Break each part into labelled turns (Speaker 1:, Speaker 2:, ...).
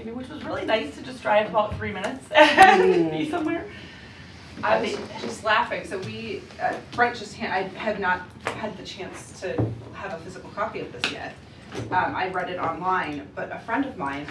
Speaker 1: Thanksgiving, which was really nice to just drive about 3 minutes and be somewhere.
Speaker 2: I was just laughing. So Brent I have not had the chance to have a physical copy of this yet. I read it online, but a friend of mine,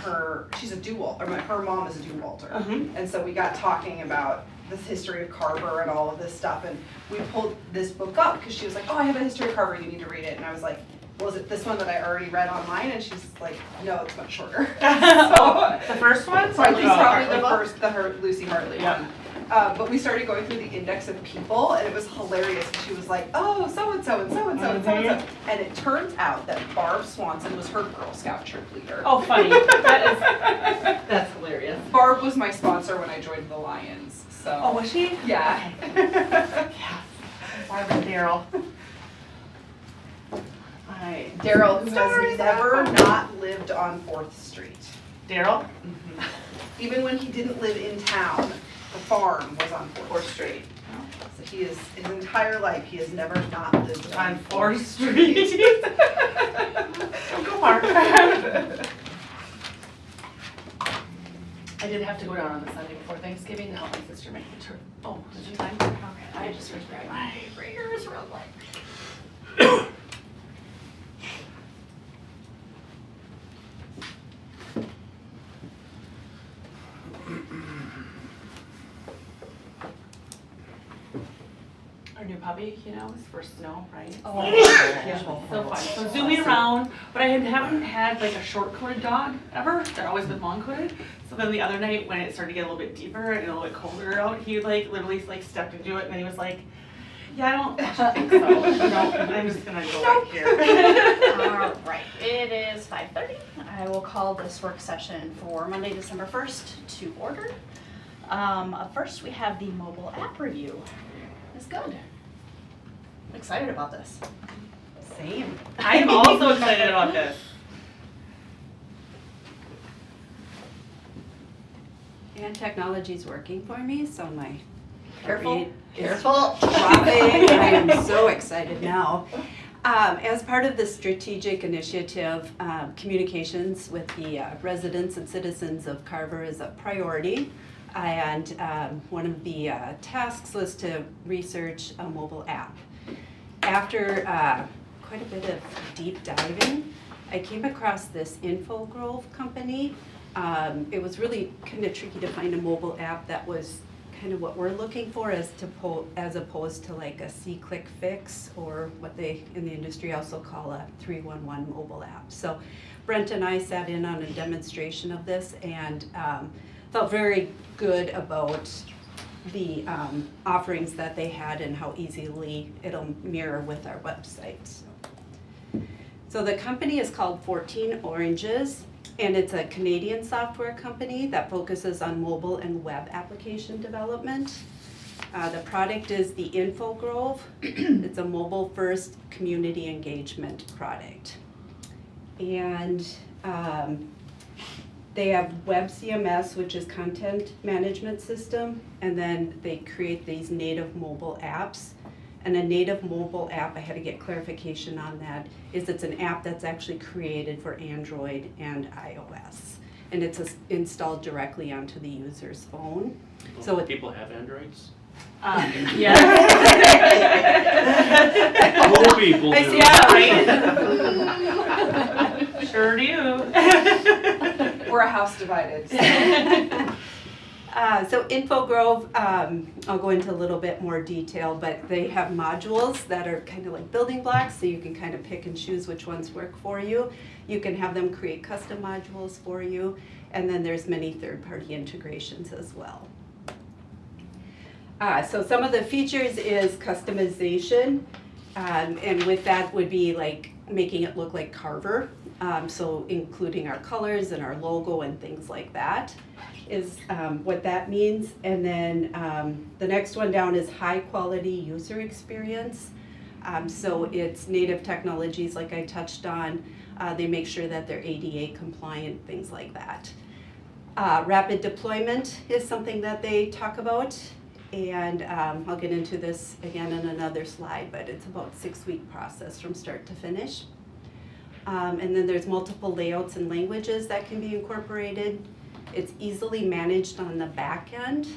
Speaker 2: she's a her mom is a DeWalter. And so we got talking about the history of Carver and all of this stuff, and we pulled this book up because she was like, oh, I have a history of Carver, you need to read it. And I was like, well, is it this one that I already read online? And she's like, no, it's much shorter.
Speaker 1: So, the first one?
Speaker 2: So I think probably the first, the Lucy Hartley one. But we started going through the index of people, and it was hilarious. She was like, oh, so-and-so and so-and-so and so-and-so. And it turns out that Barb Swanson was her Girl Scout troop leader.
Speaker 1: Oh, funny. That's hilarious.
Speaker 2: Barb was my sponsor when I joined the Lions. So.
Speaker 1: Oh, was she?
Speaker 2: Yeah.
Speaker 1: Okay. Yeah. Barb and Daryl.
Speaker 2: Daryl, who has never not lived on 4th Street.
Speaker 1: Daryl?
Speaker 2: Even when he didn't live in town, the farm was on 4th Street. So his entire life, he has never not lived on 4th Street.
Speaker 1: Go Mark. I did have to go down on the Sunday before Thanksgiving to help my sister make the turkey. Oh, did you find it? Okay, I just grabbed my fingers real quick. Our new puppy, you know, his first snow, right?
Speaker 3: Oh,
Speaker 1: yeah, so fun. So zooming around, but I haven't had like a short-coated dog ever. They're always been long-coated. So then the other night when it started to get a little bit deeper and a little bit colder out, he like literally like stepped into it and he was like, yeah, I don't actually think so. No, I'm just gonna go right here.
Speaker 3: All right, it is 5:30. I will call this work session for Monday, December 1st to order. First, we have the mobile app review. It's good. I'm excited about this.
Speaker 2: Same.
Speaker 1: I am also excited about this.
Speaker 4: And technology's working for me, so my
Speaker 3: Careful.
Speaker 4: Careful. Dropping. I am so excited now. As part of the strategic initiative, communications with the residents and citizens of Carver is a priority. And one of the tasks was to research a mobile app. After quite a bit of deep diving, I came across this InfoGrove company. It was really kind of tricky to find a mobile app that was kind of what we're looking for as opposed to like a C-click fix, or what they in the industry also call a 311 mobile app. So Brent and I sat in on a demonstration of this and felt very good about the offerings that they had and how easily it'll mirror with our website. So the company is called 14 Oranges, and it's a Canadian software company that focuses on mobile and web application development. The product is the InfoGrove. It's a mobile-first community engagement product. And they have Web CMS, which is content management system, and then they create these native mobile apps. And a native mobile app, I had to get clarification on that, is it's an app that's actually created for Android and iOS. And it's installed directly onto the user's phone.
Speaker 5: People have Androids?
Speaker 1: Yeah.
Speaker 5: More people do.
Speaker 1: Yeah, right? Sure do.
Speaker 2: We're a house divided.
Speaker 4: So InfoGrove, I'll go into a little bit more detail, but they have modules that are kind of like building blocks, so you can kind of pick and choose which ones work for you. You can have them create custom modules for you, and then there's many third-party integrations as well. So some of the features is customization, and with that would be like making it look like Carver, so including our colors and our logo and things like that is what that means. And then the next one down is high quality user experience. So it's native technologies like I touched on. They make sure that they're ADA compliant, things like that. Rapid deployment is something that they talk about. And I'll get into this again in another slide, but it's about a 6-week process from start to finish. And then there's multiple layouts and languages that can be incorporated. It's easily managed on the back end.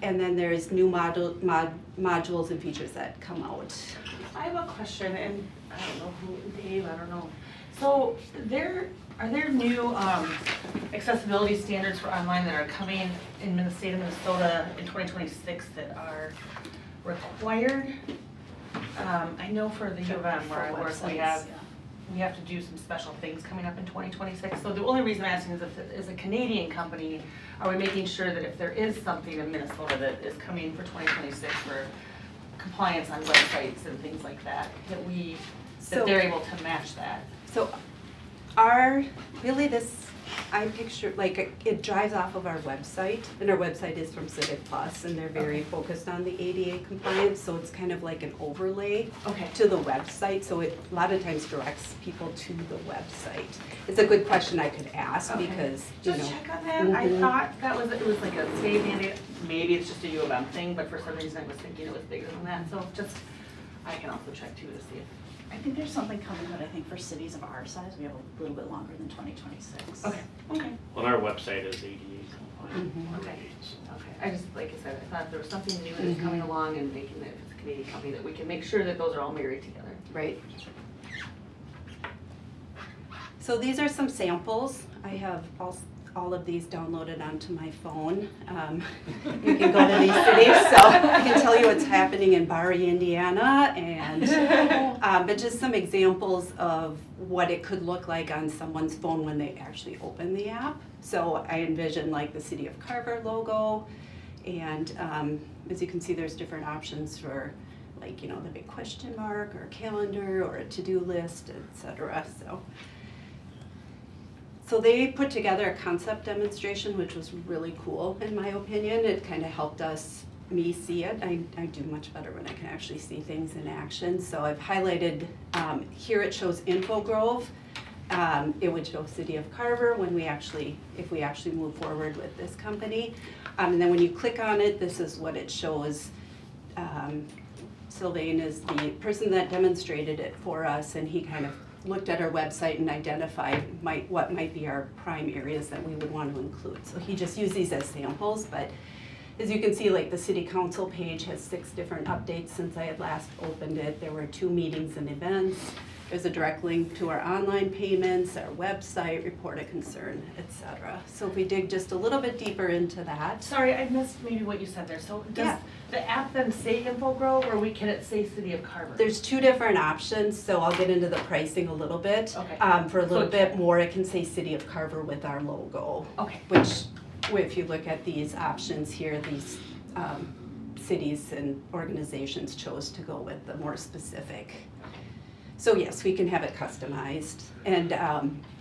Speaker 4: And then there's new modules and features that come out.
Speaker 1: I have a question, and I don't know who, Dave, I don't know. So are there new accessibility standards for online that are coming in the state of Minnesota in 2026 that are required? I know for the U of M where I work, we have to do some special things coming up in 2026. So the only reason I'm asking is if it is a Canadian company, are we making sure that if there is something in Minnesota that is coming for 2026 for compliance on websites and things like that, that they're able to match that?
Speaker 4: So I picture, like, it drives off of our website, and our website is from Civic Plus, and they're very focused on the ADA compliance, so it's kind of like an overlay to the website, so it a lot of times directs people to the website. It's a good question I could ask because,
Speaker 1: Just check on that. I thought it was like a state mandate. Maybe it's just a U of M thing, but for some reason I was thinking it was bigger than that. So I can also check too to see if.
Speaker 3: I think there's something coming, but I think for cities of our size, we have a little bit longer than 2026.
Speaker 1: Okay.
Speaker 5: Well, our website is ADA compliant.
Speaker 1: Okay. I just, like I said, I thought there was something new that's coming along and making it, if it's a Canadian company, that we can make sure that those are all married together.
Speaker 4: Right. So these are some samples. I have all of these downloaded onto my phone. You can go to these cities, so I can tell you what's happening in Barry, Indiana, and but just some examples of what it could look like on someone's phone when they actually open the app. So I envision like the City of Carver logo, and as you can see, there's different options for, like, the big question mark or a calendar or a to-do list, etc. So they put together a concept demonstration, which was really cool, in my opinion. It kind of helped me see it. I do much better when I can actually see things in action. So I've highlighted, here it shows Info Grove. It would show City of Carver if we actually move forward with this company. And then when you click on it, this is what it shows. Sylvain is the person that demonstrated it for us, and he kind of looked at our website and identified what might be our prime areas that we would want to include. So he just used these as samples, but as you can see, like, the city council page has 6 different updates since I had last opened it. There were 2 meetings and events. There's a direct link to our online payments, our website, report a concern, etc. So if we dig just a little bit deeper into that.
Speaker 1: Sorry, I missed maybe what you said there. So does the app then say Info Grove, or can it say City of Carver?
Speaker 4: There's 2 different options, so I'll get into the pricing a little bit.
Speaker 1: Okay.
Speaker 4: For a little bit more, it can say City of Carver with our logo.
Speaker 1: Okay.
Speaker 4: Which, if you look at these options here, these cities and organizations chose to go with the more specific. So yes, we can have it customized. And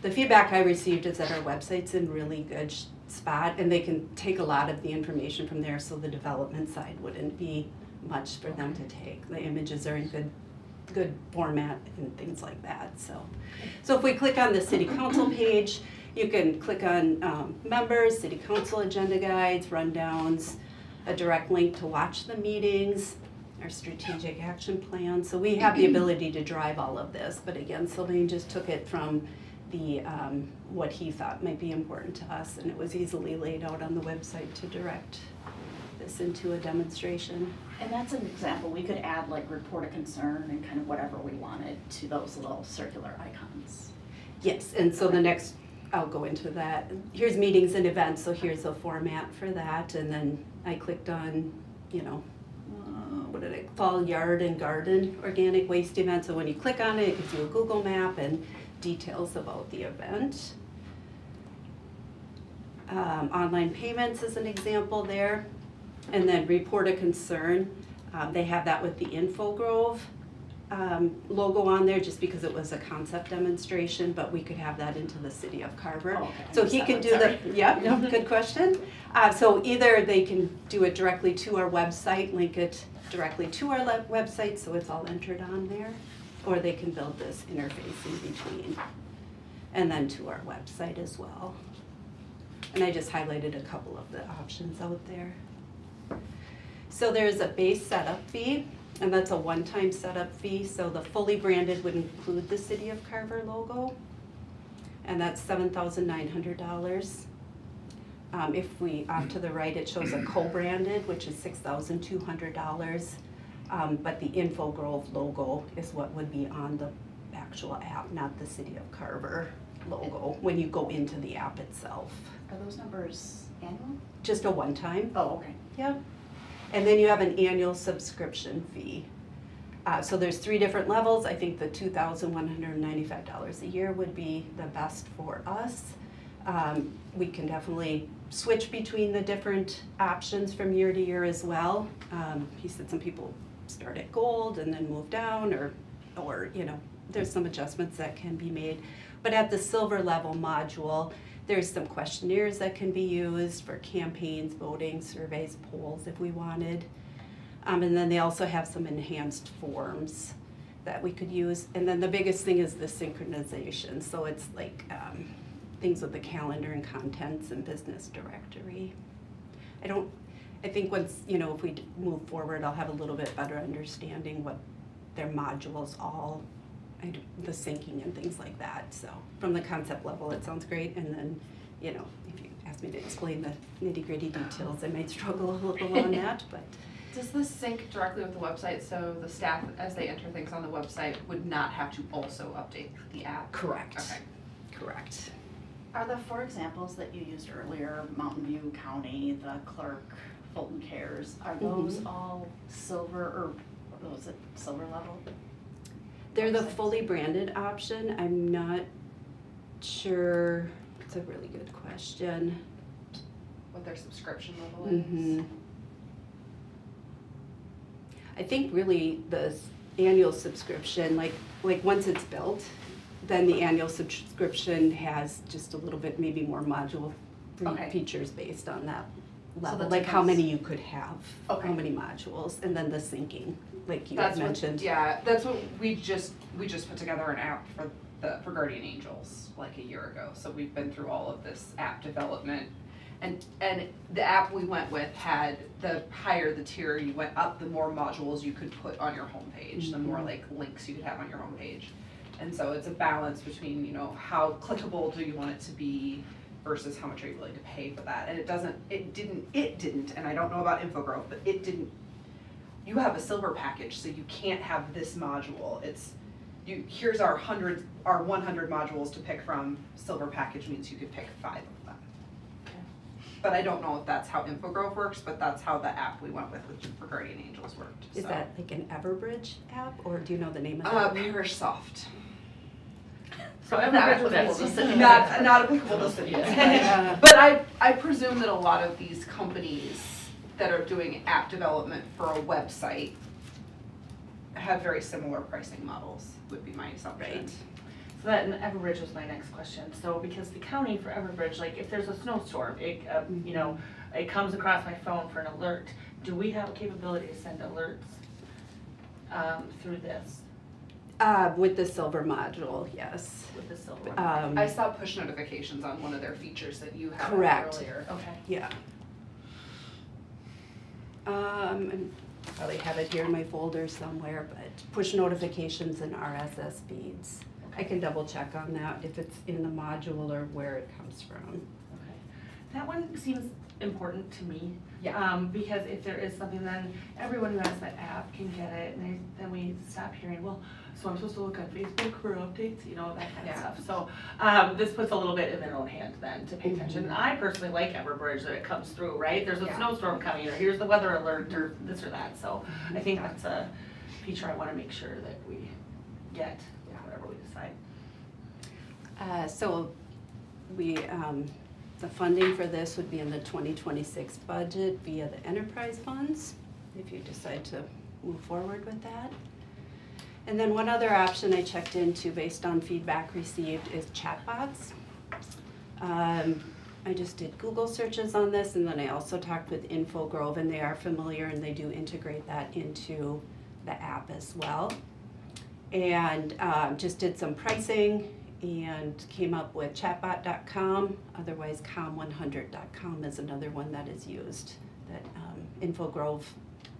Speaker 4: the feedback I received is that our website's in really good spot, and they can take a lot of the information from there, so the development side wouldn't be much for them to take. The images are in good format and things like that. So if we click on the city council page, you can click on members, city council agenda guides, rundowns, a direct link to watch the meetings, our strategic action plan. So we have the ability to drive all of this, but again, Sylvain just took it from the what he thought might be important to us, and it was easily laid out on the website to direct this into a demonstration.
Speaker 3: And that's an example. We could add, like, report a concern and kind of whatever we wanted to those little circular icons.
Speaker 4: Yes, and so the next, I'll go into that. Here's meetings and events, so here's a format for that, and then I clicked on, fall yard and garden organic waste event. So when you click on it, it gives you a Google map and details about the event. Online payments is an example there. And then report a concern. They have that with the Info Grove logo on there, just because it was a concept demonstration, but we could have that into the City of Carver.
Speaker 3: Oh, okay.
Speaker 4: So he can do good question. So either they can do it directly to our website, link it directly to our website, so it's all entered on there, or they can build this interface in between, and then to our website as well. And I just highlighted a couple of the options out there. So there's a base setup fee. And that's a one-time setup fee, so the fully branded would include the City of Carver logo. And that's $7,900. If we, off to the right, it shows a co-branded, which is $6,200. But the InfoGrove logo is what would be on the actual app, not the City of Carver logo, when you go into the app itself.
Speaker 3: Are those numbers annual?
Speaker 4: Just a one-time.
Speaker 3: Oh, okay.
Speaker 4: Yep. And then you have an annual subscription fee. So there's 3 different levels. I think the $2,195 a year would be the best for us. We can definitely switch between the different options from year to year as well. He said some people start at gold and then move down, or you know, there's some adjustments that can be made. But at the silver level module, there's some questionnaires that can be used for campaigns, voting, surveys, polls if we wanted. And then they also have some enhanced forms that we could use. And then the biggest thing is the synchronization. So it's like things with the calendar and contents and business directory. I think once, you know, if we move forward, I'll have a little bit better understanding what their modules the syncing and things like that. So from the concept level, it sounds great. And then, you know, if you ask me to explain the nitty-gritty details, I might struggle a little on that, but.
Speaker 2: Does this sync directly with the website, so the staff, as they enter things on the website, would not have to also update the app?
Speaker 4: Correct.
Speaker 2: Okay.
Speaker 4: Correct.
Speaker 3: Are the 4 examples that you used earlier, Mountain View County, the clerk, Fulton Cares, are those all silver, or was it silver level?
Speaker 4: They're the
Speaker 3: websites?
Speaker 4: fully branded option. I'm not sure. It's a really good question.
Speaker 2: What their subscription level is?
Speaker 4: Mhm. I think really the annual subscription, like once it's built, then the annual subscription has just a little bit, maybe more module
Speaker 2: Okay.
Speaker 4: features based on that
Speaker 3: So
Speaker 4: level,
Speaker 3: the
Speaker 4: like how
Speaker 3: difference-
Speaker 4: many you could have,
Speaker 2: Okay.
Speaker 4: how many modules, and then the syncing, like you
Speaker 2: That's
Speaker 4: had
Speaker 2: what,
Speaker 4: mentioned.
Speaker 2: yeah, that's what we just put together an app for Guardian Angels like a year ago. So we've been through all of this app development. And the app we went with had the higher the tier you went up, the more modules you could put on your homepage, the more like links you could have on your homepage. And so it's a balance between, you know, how clickable do you want it to be versus how much are you willing to pay for that. And it didn't, and I don't know about InfoGrove, but it didn't, you have a silver package, so you can't have this module. Here's our 100 modules to pick from. Silver package means you could pick 5 of them. But I don't know if that's how InfoGrove works, but that's how the app we went with for Guardian Angels worked.
Speaker 4: Is
Speaker 2: so.
Speaker 4: that like an Everbridge app, or do you know the name of that?
Speaker 2: Parish Soft.
Speaker 1: So
Speaker 2: Not
Speaker 1: Everbridge was
Speaker 2: applicable
Speaker 1: able
Speaker 2: to
Speaker 1: to
Speaker 2: cities. Not applicable to cities.
Speaker 4: Yeah.
Speaker 2: But I presume that a lot of these companies that are doing app development for a website have very similar pricing models, would be my assumption.
Speaker 4: Right.
Speaker 1: So that, and Everbridge was my next question. So because the county for Everbridge, like if there's a snowstorm, it, you know, it comes across my phone for an alert. Do we have a capability to send alerts through this
Speaker 4: With the silver module, yes.
Speaker 1: with the silver?
Speaker 2: I saw push notifications on one of their features that you had
Speaker 4: Correct.
Speaker 2: earlier.
Speaker 1: Okay.
Speaker 4: Yeah. And probably have it here in my folder somewhere, but push notifications and RSS feeds. I can double check on that if it's in the module or where it comes from.
Speaker 1: Okay. That one seems important to me.
Speaker 2: Yeah.
Speaker 1: Because if there is something, then everyone who has that app can get it, and then we stop hearing, well, so I'm supposed to look on Facebook for updates, you know, that kind of
Speaker 2: Yeah.
Speaker 1: stuff. So, this puts a little bit in their own hands then to pay attention. And I personally like Everbridge that it comes through, right? There's a
Speaker 2: Yeah.
Speaker 1: snowstorm coming, or here's the weather alert, or this or that. So I think that's a feature I wanna make sure that we get, whatever we decide.
Speaker 4: So we, the funding for this would be in the 2026 budget via the enterprise funds, if you decide to move forward with that. And then one other option I checked into based on feedback received is chatbots. I just did Google searches on this, and then I also talked with InfoGrove, and they are familiar and they do integrate that into the app as well. And just did some pricing and came up with chatbot.com, otherwise com100.com is another one that is used, that InfoGrove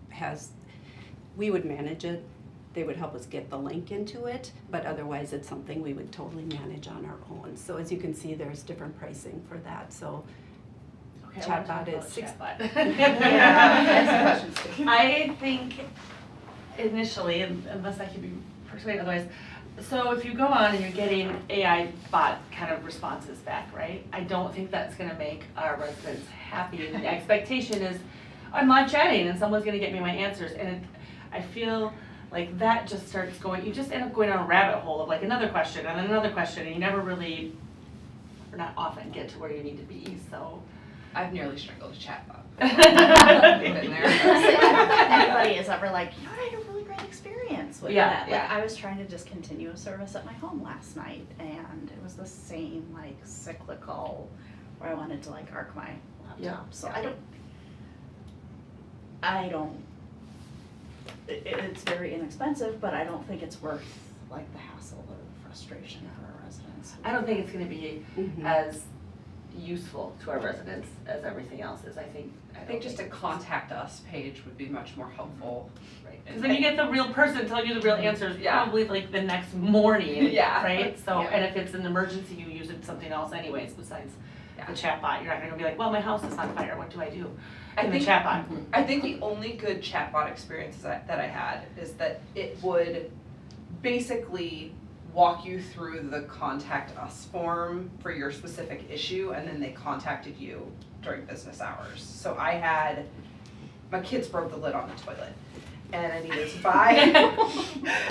Speaker 4: has we would manage it. They would help us get the link into it, but otherwise it's something we would totally manage on our own. So as you can see, there's different pricing for that, so.
Speaker 1: Okay,
Speaker 4: Chatbot
Speaker 1: I wanna
Speaker 4: is
Speaker 1: talk
Speaker 4: six-
Speaker 1: about
Speaker 3: Yeah,
Speaker 1: chatbot.
Speaker 3: I have some questions too.
Speaker 1: I think initially, unless I can be persuaded otherwise, so if you go on and you're getting AI bot kind of responses back, right? I don't think that's gonna make our residents happy, and the expectation is, I'm live chatting and someone's gonna get me my answers, and I feel like that just starts going, you just end up going down a rabbit hole of like another question and another question, and you never really, or not often, get to where you need to be, so.
Speaker 2: I've nearly strangled a chatbot.
Speaker 1: Yeah.
Speaker 2: Been there.
Speaker 3: Honestly, I don't think anybody is ever like, you know what, I had a really great experience with
Speaker 1: Yeah,
Speaker 3: that. Like,
Speaker 2: yeah.
Speaker 3: I was trying to discontinue a service at my home last night, and it was the same, like, cyclical, where I wanted to, like, arc my
Speaker 1: Yeah.
Speaker 3: laptop. So it's very inexpensive, but I don't think it's worth, like, the hassle or the frustration for our residents.
Speaker 1: I don't think it's gonna be
Speaker 4: Mhm.
Speaker 1: as useful to our residents as everything else is, I think.
Speaker 2: I think just a contact us page would be much more helpful.
Speaker 1: Right, because then you get the real person telling you the real answers,
Speaker 2: Yeah.
Speaker 1: probably like the next morning,
Speaker 2: Yeah.
Speaker 1: right? So,
Speaker 2: Yeah.
Speaker 1: and if it's an emergency, you use it something else anyways besides
Speaker 2: Yeah.
Speaker 1: the chatbot. You're not gonna be like, well, my house is on fire, what do I do?
Speaker 2: I
Speaker 1: In the
Speaker 2: think-
Speaker 1: chatbot.
Speaker 2: I think the only good chatbot experience that I had is that it would basically walk you through the contact us form for your specific issue, and then they contacted you during business hours. So I had, my kids broke the lid on the toilet, and I needed to buy.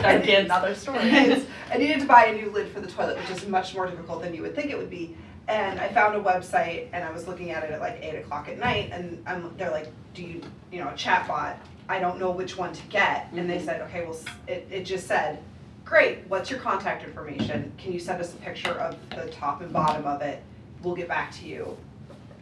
Speaker 1: Our kids.
Speaker 3: Another story.
Speaker 2: I needed to buy a new lid for the toilet, which is much more difficult than you would think it would be. And I found a website, and I was looking at it at like 8 o'clock at night, and they're like, do you know, a chatbot, I don't know which one to get. And they said, okay, well, it just said, great, what's your contact information? Can you send us a picture of the top and bottom of it? We'll get back to you.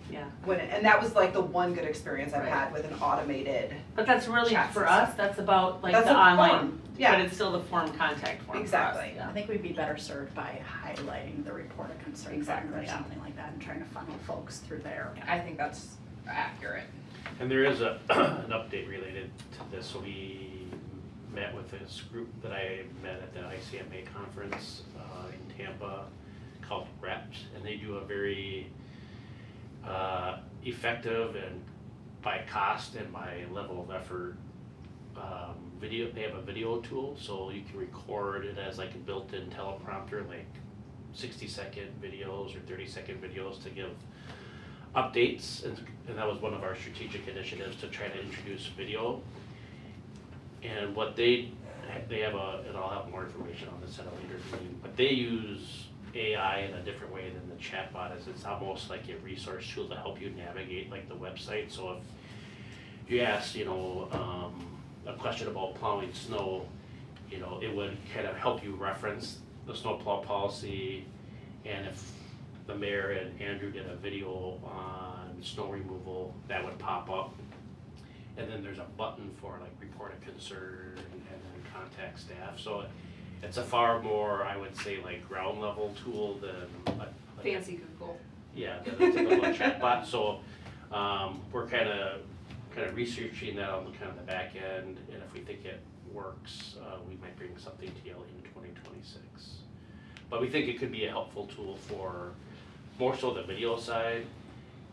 Speaker 1: Yeah,
Speaker 2: And that was like the one good experience I've
Speaker 1: Right.
Speaker 2: had with an automated,
Speaker 1: but that's really,
Speaker 2: Chat
Speaker 1: for
Speaker 2: system.
Speaker 1: us, that's about like
Speaker 2: That's
Speaker 1: the
Speaker 2: a
Speaker 1: online,
Speaker 2: form. Yeah.
Speaker 1: but it's still the form contact form for us,
Speaker 2: Exactly.
Speaker 1: yeah.
Speaker 3: I think we'd be better served by highlighting the report of concern button or
Speaker 2: Exactly, yeah.
Speaker 3: something like that and trying to funnel folks through there.
Speaker 2: I think that's accurate.
Speaker 5: And there is an update related to this. So we met with this group that I met at the ICMA conference in Tampa called Reps, and they do a very effective and by cost and by level of effort video. They have a video tool, so you can record it as like a built-in teleprompter, like 60-second videos or 30-second videos to give updates, and that was one of our strategic initiatives to try to introduce video. And what they have and I'll have more information on this at a later meeting, but they use AI in a different way than the chatbot is. It's almost like a resource tool to help you navigate like the website. So if you ask, a question about plowing snow, it would kind of help you reference the snowplow policy, and if the mayor and Andrew did a video on snow removal, that would pop up. And then there's a button for like report a concern and then contact staff. So it's a far more, I would say, like ground level tool than
Speaker 2: Fancy Google.
Speaker 5: yeah, than a typical chatbot. So we're kind of researching that on the kind of the back end, and if we think it works, we might bring something to you in 2026. But we think it could be a helpful tool for more so the video side,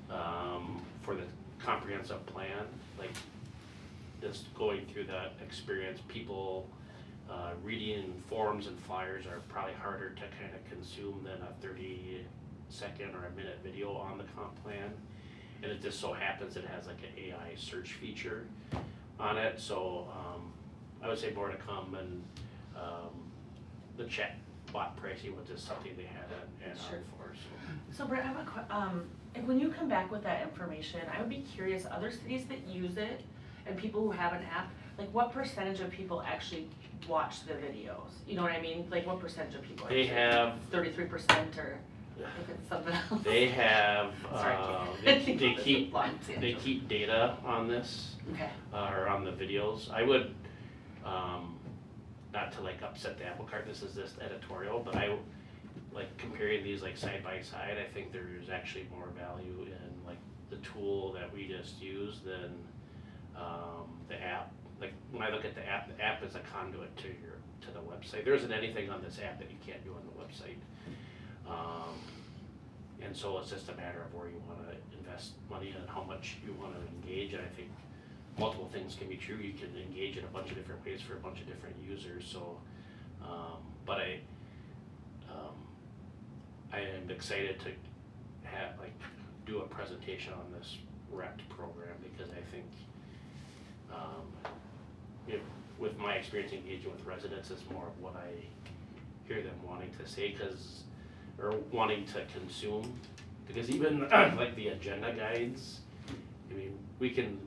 Speaker 5: for the comprehensive plan, like just going through that experience. People reading forms and flyers are probably harder to kind of consume than a 30-second or a minute video on the comp plan. And it just so happens it has like an AI search feature on it. So I would say more to come, and the chat bot pricing was just something they had at
Speaker 1: Sure.
Speaker 5: for.
Speaker 1: So Brett, I have if when you come back with that information, I would be curious, other cities that use it and people who have an app, like what percentage of people actually watch the videos? You know what I mean? Like what percentage of people?
Speaker 5: They have
Speaker 1: 33% or if it's something else?
Speaker 5: They have
Speaker 1: Sorry,
Speaker 5: they keep
Speaker 1: Long
Speaker 5: they keep data on this
Speaker 1: Okay.
Speaker 5: or on the videos. I would not to like upset the apple cart. This is just editorial, but I like comparing these like side by side. I think there's actually more value in like the tool that we just used than the app like, when I look at the app is a conduit to the website. There isn't anything on this app that you can't do on the website. And so it's just a matter of where you wanna invest money and how much you wanna engage, and I think multiple things can be true. You can engage in a bunch of different ways for a bunch of different users, so, but I am excited to have, like, do a presentation on this REPT program, because I think, with my experience engaging with residents is more of what I hear them wanting to say, or wanting to consume, because even like the agenda guides, I mean, we can,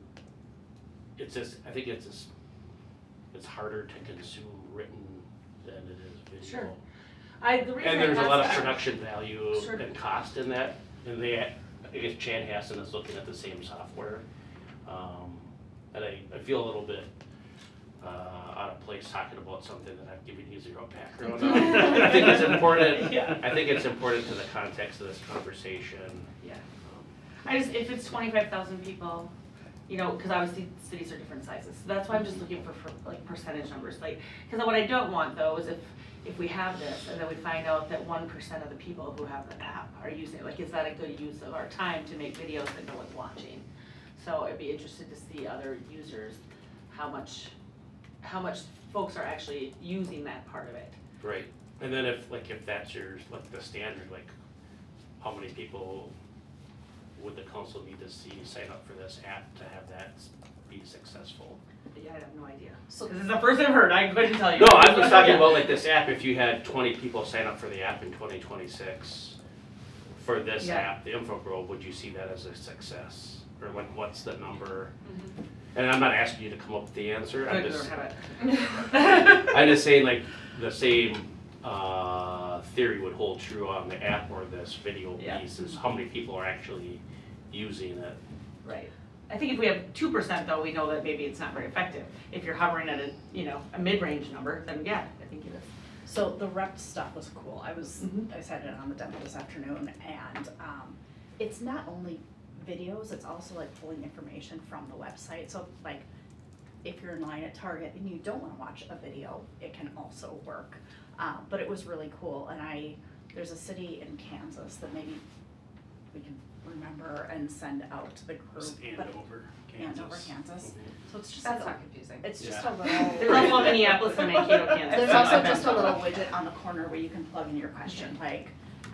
Speaker 5: it's just, I think it's harder to consume written than it is video.
Speaker 1: Sure. The reason
Speaker 5: And
Speaker 1: I
Speaker 5: there's a
Speaker 1: asked
Speaker 5: lot of
Speaker 1: that-
Speaker 5: production value
Speaker 1: Sure.
Speaker 5: and cost in that, and I guess Chan Hassan is looking at the same software. And I feel a little bit out of place talking about something that I've given you zero background on. I think it's important,
Speaker 1: Yeah.
Speaker 5: I think it's important to the context of this conversation.
Speaker 1: Yeah. If it's 25,000 people, you know, because obviously cities are different sizes, so that's why I'm just looking for like percentage numbers, like, because what I don't want though is if we have this and then we find out that 1% of the people who have the app are using it, like, is that a good use of our time to make videos that no one's watching? So I'd be interested to see other users, how much folks are actually using that part of it.
Speaker 5: Right, and then if that's your, like, the standard, like, how many people would the council need to see sign up for this app to have that be successful?
Speaker 1: Yeah, I have no idea.
Speaker 3: So
Speaker 1: This is the first I've heard, I couldn't tell you.
Speaker 5: No, I was talking
Speaker 1: Yeah.
Speaker 5: about like this app, if you had 20 people sign up for the app in 2026, for this
Speaker 1: Yeah.
Speaker 5: app, the Info Grove, would you see that as a success? Or like, what's the number?
Speaker 1: Mhm.
Speaker 5: And I'm not asking you to come up with the answer, I'm
Speaker 1: Good,
Speaker 5: just,
Speaker 1: we don't have it.
Speaker 5: I'm just saying, like, the same theory would hold true on the app or this video
Speaker 1: Yeah.
Speaker 5: piece, is how many people are actually using it.
Speaker 1: Right. I think if we have 2% though, we know that maybe it's not very effective. If you're hovering at a mid-range number, then yeah, I think it is.
Speaker 3: So the rep stuff was cool. I
Speaker 1: Mhm.
Speaker 3: sat in on the demo this afternoon, and it's not only videos, it's also like pulling information from the website. So like, if you're in line at Target and you don't wanna watch a video, it can also work. But it was really cool, and there's a city in Kansas that maybe we can remember and send out to the group. but-
Speaker 6: Andover,
Speaker 3: Andover, Kansas. So it's just
Speaker 2: That's
Speaker 3: like
Speaker 2: not confusing.
Speaker 3: it's just
Speaker 6: Yeah.
Speaker 3: a little.
Speaker 1: There's also Minneapolis and Mankato, Kansas.
Speaker 3: There's
Speaker 1: so
Speaker 3: also
Speaker 1: I've been
Speaker 3: just a
Speaker 1: to
Speaker 3: little
Speaker 1: them.
Speaker 3: widget on the corner where you can plug in your question, like,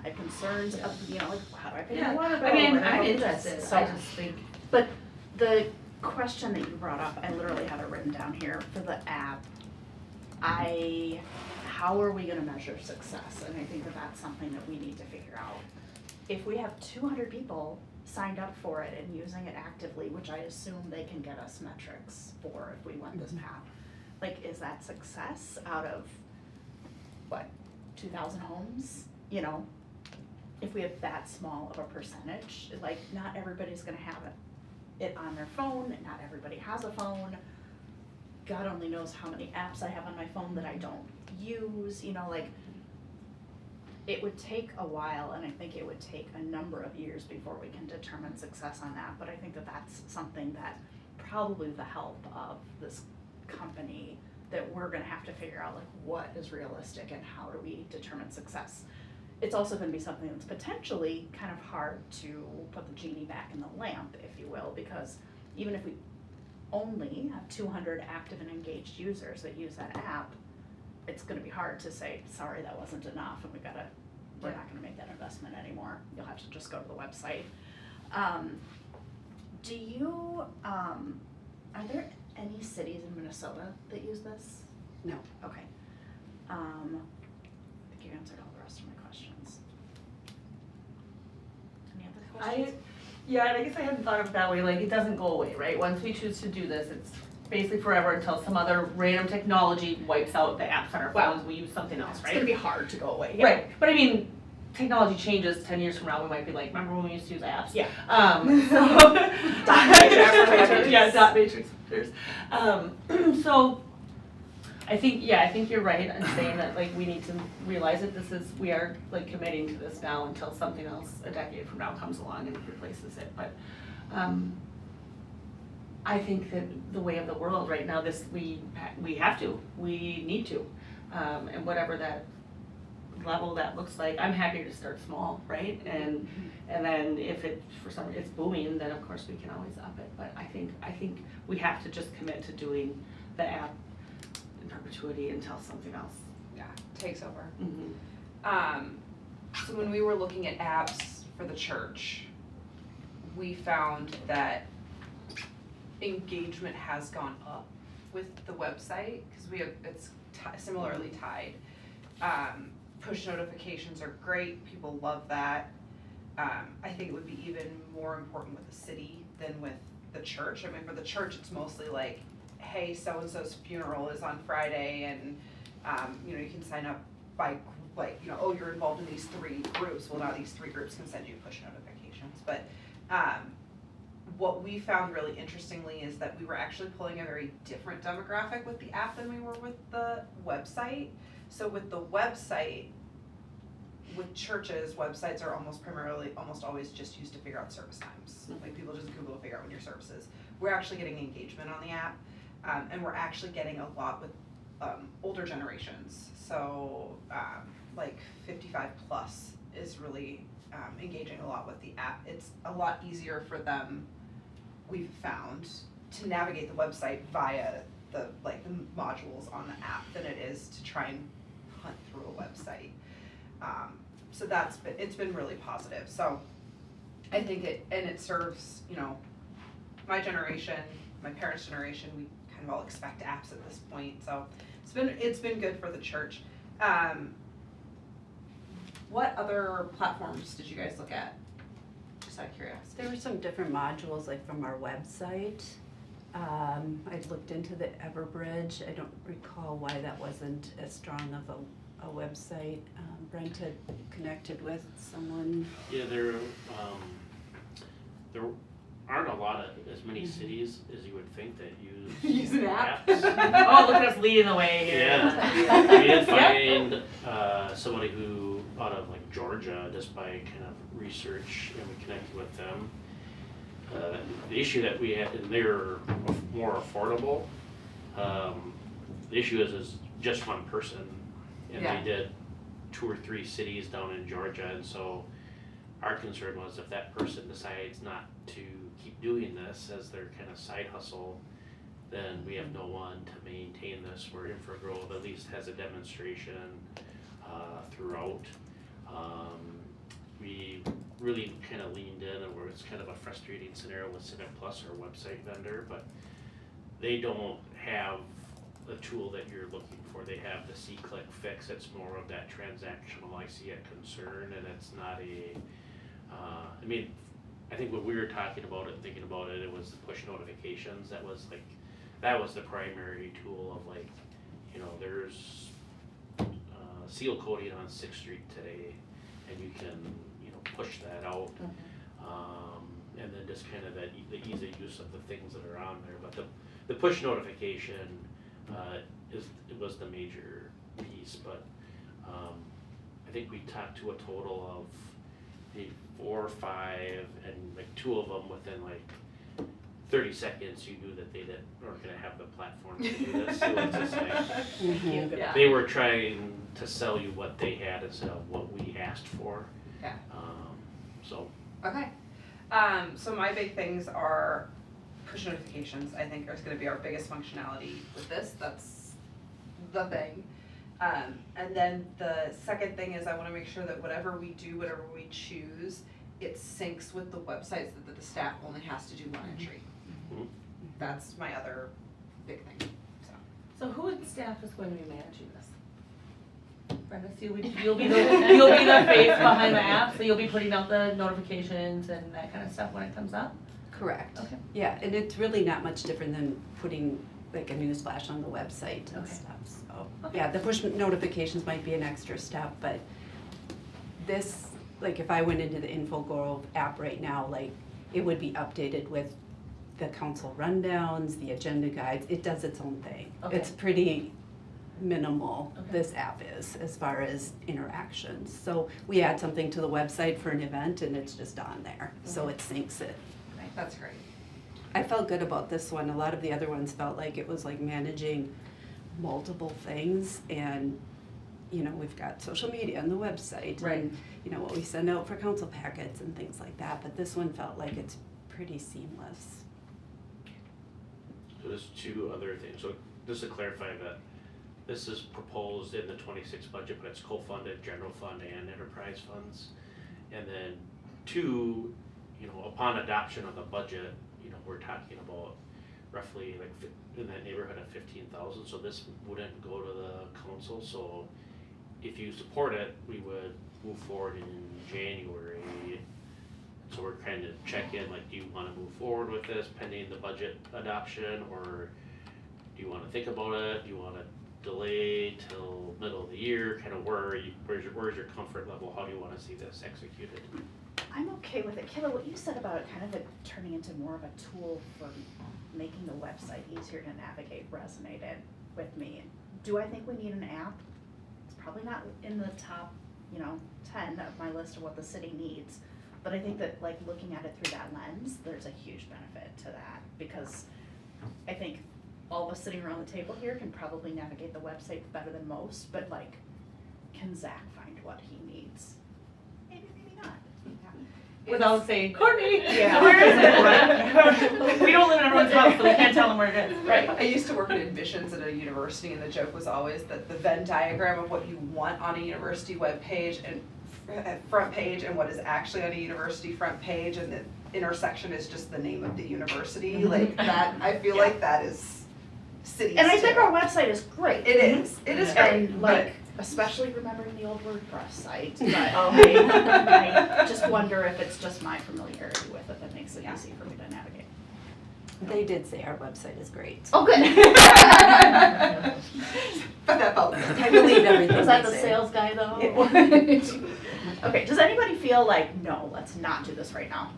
Speaker 3: I have concerns of, like, how do I pay
Speaker 1: Yeah,
Speaker 3: my water bill?
Speaker 1: I mean,
Speaker 3: Where do
Speaker 1: I'm
Speaker 3: do this?
Speaker 1: interested,
Speaker 3: So,
Speaker 1: I just think,
Speaker 3: but the question that you brought up, I literally have it written down here for the app. How are we gonna measure success? And I think that that's something that we need to figure out. If we have 200 people signed up for it and using it actively, which I assume they can get us metrics for if we went this path, like, is that success out of, what, 2,000 homes? You know, if we have that small of a percentage, like, not everybody's gonna have it on their phone, not everybody has a phone. God only knows how many apps I have on my phone that I don't use, you know, like, it would take a while, and I think it would take a number of years before we can determine success on that, but I think that that's something that probably with the help of this company, that we're gonna have to figure out, like, what is realistic and how do we determine success. It's also gonna be something that's potentially kind of hard to put the genie back in the lamp, if you will, because even if we only have 200 active and engaged users that use that app, it's gonna be hard to say, sorry, that wasn't enough, and we're not gonna make that investment anymore. You'll have to just go to the website. Do you, are there any cities in Minnesota that use this?
Speaker 4: No.
Speaker 3: Okay. I think you answered all the rest of my questions. Any other questions?
Speaker 1: Yeah, and I guess I hadn't thought of it that way, like, it doesn't go away, right? Once we choose to do this, it's basically forever until some other random technology wipes out the apps on our
Speaker 3: Well,
Speaker 1: phones, we use something else,
Speaker 3: It's
Speaker 1: right?
Speaker 3: gonna be hard to go away, yeah.
Speaker 1: Right, but I mean, technology changes, 10 years from now, we might be like, remember when we used to use apps?
Speaker 3: Yeah.
Speaker 1: So.
Speaker 3: matrix filters.
Speaker 1: Yeah, dot matrix filters. So, I think you're right in saying that, like, we need to realize that we are like committing to this now until something else a decade from now comes along and replaces it, but, I think that the way of the world right now, we need to, and whatever that level that looks like, I'm happy to start small, right? And then if it, for some, it's booming, then of course we can always up it, but I think we have to just commit to doing the app in perpetuity until something else.
Speaker 2: Yeah, takes over.
Speaker 1: Mm-hmm.
Speaker 2: So when we were looking at apps for the church, we found that engagement has gone up with the website, because it's similarly tied. Push notifications are great, people love that. I think it would be even more important with the city than with the church. I mean, for the church, it's mostly like, hey, so-and-so's funeral is on Friday, and you can sign up by, like, oh, you're involved in these 3 groups. Well, now these 3 groups can send you push notifications. But what we found really interestingly is that we were actually pulling a very different demographic with the app than we were with the website. So with the website, with churches, websites are almost always just used to figure out service times. Like, people just Google to figure out when your service is. We're actually getting engagement on the app, and we're actually getting a lot with older generations. So like 55 plus is really engaging a lot with the app. It's a lot easier for them, we've found, to navigate the website via the modules on the app than it is to try and hunt through a website. So it's been really positive. So I think it serves, my generation, my parents' generation, we kind of all expect apps at this point. So it's been good for the church. What other platforms did you guys look at? Just out of curiosity.
Speaker 4: There were some different modules, like from our website. I looked into the Everbridge. I don't recall why that wasn't as strong of a website. Brenda had connected with someone.
Speaker 5: Yeah, there aren't a lot of, as many cities as you would think that use
Speaker 2: an app?
Speaker 5: apps.
Speaker 1: Oh, look at us leading the way here.
Speaker 5: Yeah, we did find somebody who out of like Georgia, just by kind of research, and we connected with them. The issue that we had, and they're more affordable. The issue is just one person, and
Speaker 2: Yeah.
Speaker 5: they did 2 or 3 cities down in Georgia, and so our concern was if that person decides not to keep doing this as their kind of side hustle, then we have no one to maintain this, where InfraGrove at least has a demonstration throughout. We really kind of leaned in, and where it's kind of a frustrating scenario with Civic Plus, our website vendor, but they don't have the tool that you're looking for. They have the C-click fix. It's more of that transactional, I see a concern, and it's not a, I think when we were talking about it, thinking about it, it was the push notifications. That was the primary tool of, like, there's seal coating on 6th Street today, and you can, push that out. And then just kind of the easy use of the things that are on there. But the push notification it was the major piece, but I think we talked to a total of maybe 4 or 5, and like 2 of them within like 30 seconds you knew that they weren't going to have the platform to do this. So it's just like
Speaker 2: Yeah.
Speaker 5: they were trying to sell you what they had instead of what we asked for.
Speaker 2: Yeah. Okay. So my big things are push notifications. I think is going to be our biggest functionality with this. That's the thing. And then the second thing is I want to make sure that whatever we do, whatever we choose, it syncs with the websites that the staff only has to do one entry.
Speaker 5: Mhm.
Speaker 2: That's my other big thing.
Speaker 1: So who in staff is going to be managing this? Brenda, so you'll be the face behind the app, so you'll be putting out the notifications and that kind of stuff when it comes up?
Speaker 4: Correct.
Speaker 1: Okay.
Speaker 4: Yeah, and it's really not much different than putting like a news flash on the website and
Speaker 1: Okay.
Speaker 4: stuff, so.
Speaker 1: Okay.
Speaker 4: Yeah, the push notifications might be an extra step, but this, like if I went into the InfoGrove app right now, like it would be updated with the council rundowns, the agenda guides. It does its own thing.
Speaker 1: Okay.
Speaker 4: It's pretty minimal,
Speaker 1: Okay.
Speaker 4: this app is, as far as interactions. So we add something to the website for an event and it's just on there, so
Speaker 1: Okay.
Speaker 4: it syncs it.
Speaker 2: That's great.
Speaker 4: I felt good about this one. A lot of the other ones felt like it was like managing multiple things, and you know, we've got social media and the website,
Speaker 2: Right.
Speaker 4: and you know what we send out for council packets and things like that. But this one felt like it's pretty seamless.
Speaker 5: So there's two other things. So just to clarify that this is proposed in the 26 budget, but it's co-funded general fund and enterprise funds. And then two, you know, upon adoption of the budget, you know, we're talking about roughly like in that neighborhood of 15,000. So this wouldn't go to the council. So if you support it, we would move forward in January. So we're kind of check in, like, do you want to move forward with this pending the budget adoption, or do you want to think about it? Do you want to delay till middle of the year? Kind of where's your comfort level? How do you want to see this executed?
Speaker 3: I'm okay with it. Kayla, what you said about it kind of it turning into more of a tool for making the website easier to navigate resonated with me. Do I think we need an app? It's probably not in the top, 10 of my list of what the city needs. But I think that like looking at it through that lens, there's a huge benefit to that, because I think all of us sitting around the table here can probably navigate the website better than most, but like, can Zach find what he needs? Maybe, maybe not.
Speaker 1: Without saying, Courtney,
Speaker 3: Yeah.
Speaker 1: where is it? Right. We don't live in everyone's house, so we can't tell them where it is.
Speaker 2: Right. I used to work in admissions at a university, and the joke was always that the Venn diagram of what you want on a university webpage and front page and what is actually on a university front page, and the intersection is just the name of the university. Like that, I feel like that is cities
Speaker 3: And I think
Speaker 2: too.
Speaker 3: our website is great.
Speaker 2: It is great.
Speaker 3: And
Speaker 2: but-
Speaker 3: like, especially remembering the old WordPress site, but I just wonder if it's just my familiarity with it that makes it easy for me to navigate.
Speaker 4: They did say our website is great.
Speaker 3: Oh, good.
Speaker 2: But that felt good.
Speaker 4: I believe everything
Speaker 3: Was that
Speaker 4: they
Speaker 3: the
Speaker 4: say.
Speaker 3: sales guy though? Okay, does anybody feel like, no, let's not do this right now?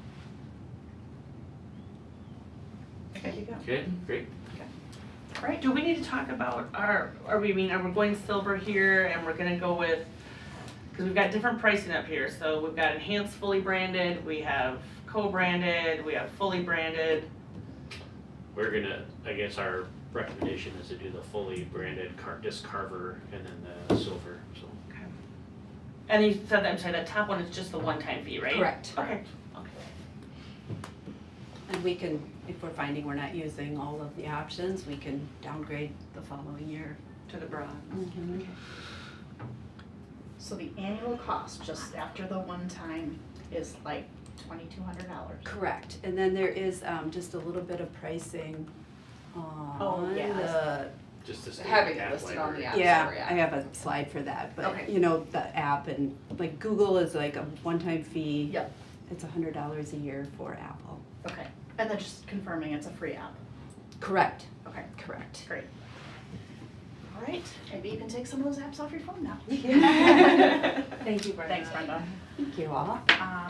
Speaker 3: Okay, you go.
Speaker 5: Okay, great.
Speaker 3: Right?
Speaker 1: Do we need to talk about are we going silver here, and we're gonna go with, because we've got different pricing up here. So we've got enhanced fully branded, we have co-branded, we have fully branded.
Speaker 5: We're gonna, I guess our recommendation is to do the fully branded disc Carver and then the silver, so.
Speaker 1: And you said that, I'm sorry, that top one is just the one-time fee, right?
Speaker 4: Correct.
Speaker 1: Okay.
Speaker 4: And we can, if we're finding we're not using all of the options, we can downgrade the following year.
Speaker 1: To the bronze.
Speaker 4: Mm-hmm.
Speaker 3: So the annual cost, just after the one time, is like $2,200.
Speaker 4: Correct, and then there is just a little bit of pricing on
Speaker 3: yeah.
Speaker 4: the,
Speaker 5: Just to stay
Speaker 2: Having it
Speaker 5: app
Speaker 2: listed on the
Speaker 5: library.
Speaker 2: app.
Speaker 4: yeah,
Speaker 2: store, yeah.
Speaker 4: I have a slide for that, but
Speaker 2: Okay.
Speaker 4: you know, the app and like Google is like a one-time fee.
Speaker 3: Yep.
Speaker 4: It's $100 a year for Apple.
Speaker 3: Okay, and then just confirming it's a free app.
Speaker 4: Correct,
Speaker 3: Okay,
Speaker 4: correct.
Speaker 3: great. All right, maybe you can take some of those apps off your phone now.
Speaker 1: Thank you, Brenda.
Speaker 3: Thanks, Brenda.
Speaker 4: Thank you all.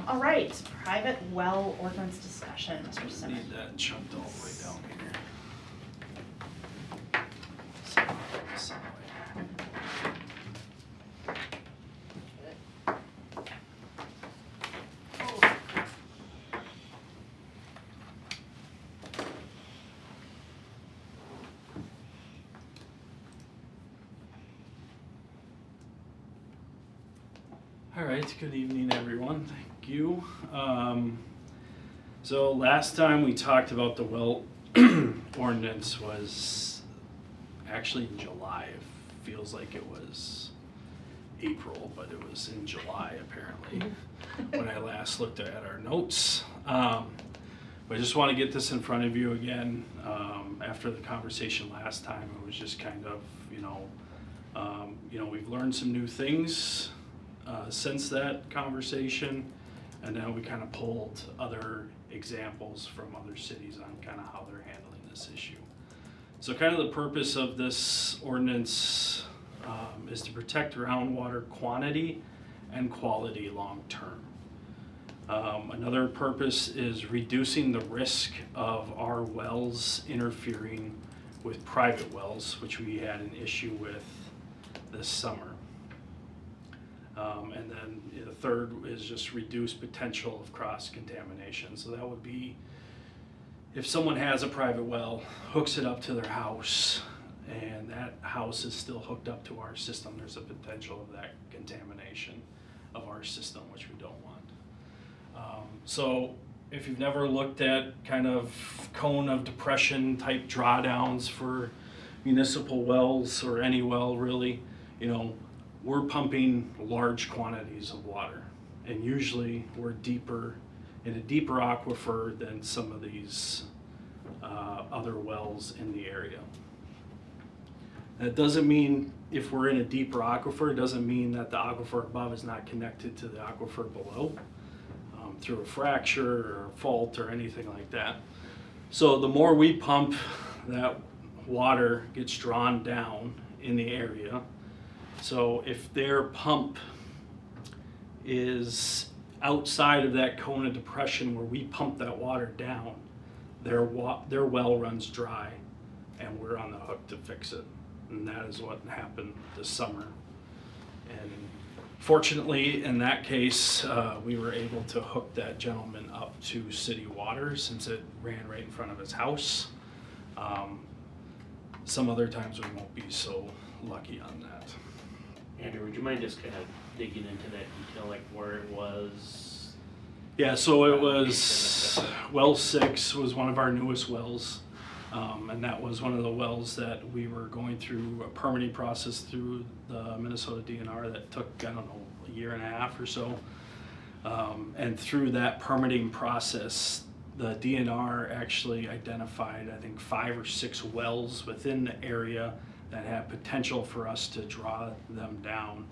Speaker 3: All right, private well ordinance discussion, Mr. Simmons.
Speaker 6: Need that chunked all the way down here. Some way. All right, good evening, everyone. Thank you. So last time we talked about the well ordinance was actually in July. It feels like it was April, but it was in July apparently when I last looked at our notes. But I just want to get this in front of you again. After the conversation last time, it was just kind of, we've learned some new things since that conversation, and now we kind of pulled other examples from other cities on kind of how they're handling this issue. So kind of the purpose of this ordinance is to protect groundwater quantity and quality long term. Another purpose is reducing the risk of our wells interfering with private wells, which we had an issue with this summer. And then the third is just reduce potential of cross-contamination. So that would be if someone has a private well, hooks it up to their house, and that house is still hooked up to our system, there's a potential of that contamination of our system, which we don't want. So if you've never looked at kind of cone of depression type drawdowns for municipal wells or any well really, you know, we're pumping large quantities of water, and usually we're deeper in a deeper aquifer than some of these other wells in the area. That doesn't mean if we're in a deeper aquifer, it doesn't mean that the aquifer above is not connected to the aquifer below through a fracture or a fault or anything like that. So the more we pump, that water gets drawn down in the area. So if their pump is outside of that cone of depression where we pump that water down, their well runs dry, and we're on the hook to fix it. And that is what happened this summer. And fortunately, in that case, we were able to hook that gentleman up to city water since it ran right in front of his house. Some other times we won't be so lucky on that.
Speaker 5: Andrew, would you mind just kind of digging into that detail, like where it was?
Speaker 6: Yeah, so it was well 6 was one of our newest wells. And that was one of the wells that we were going through a permitting process through the Minnesota DNR that took, I don't know, a year and a half or so. And through that permitting process, the DNR actually identified, I think, 5 or 6 wells within the area that had potential for us to draw them down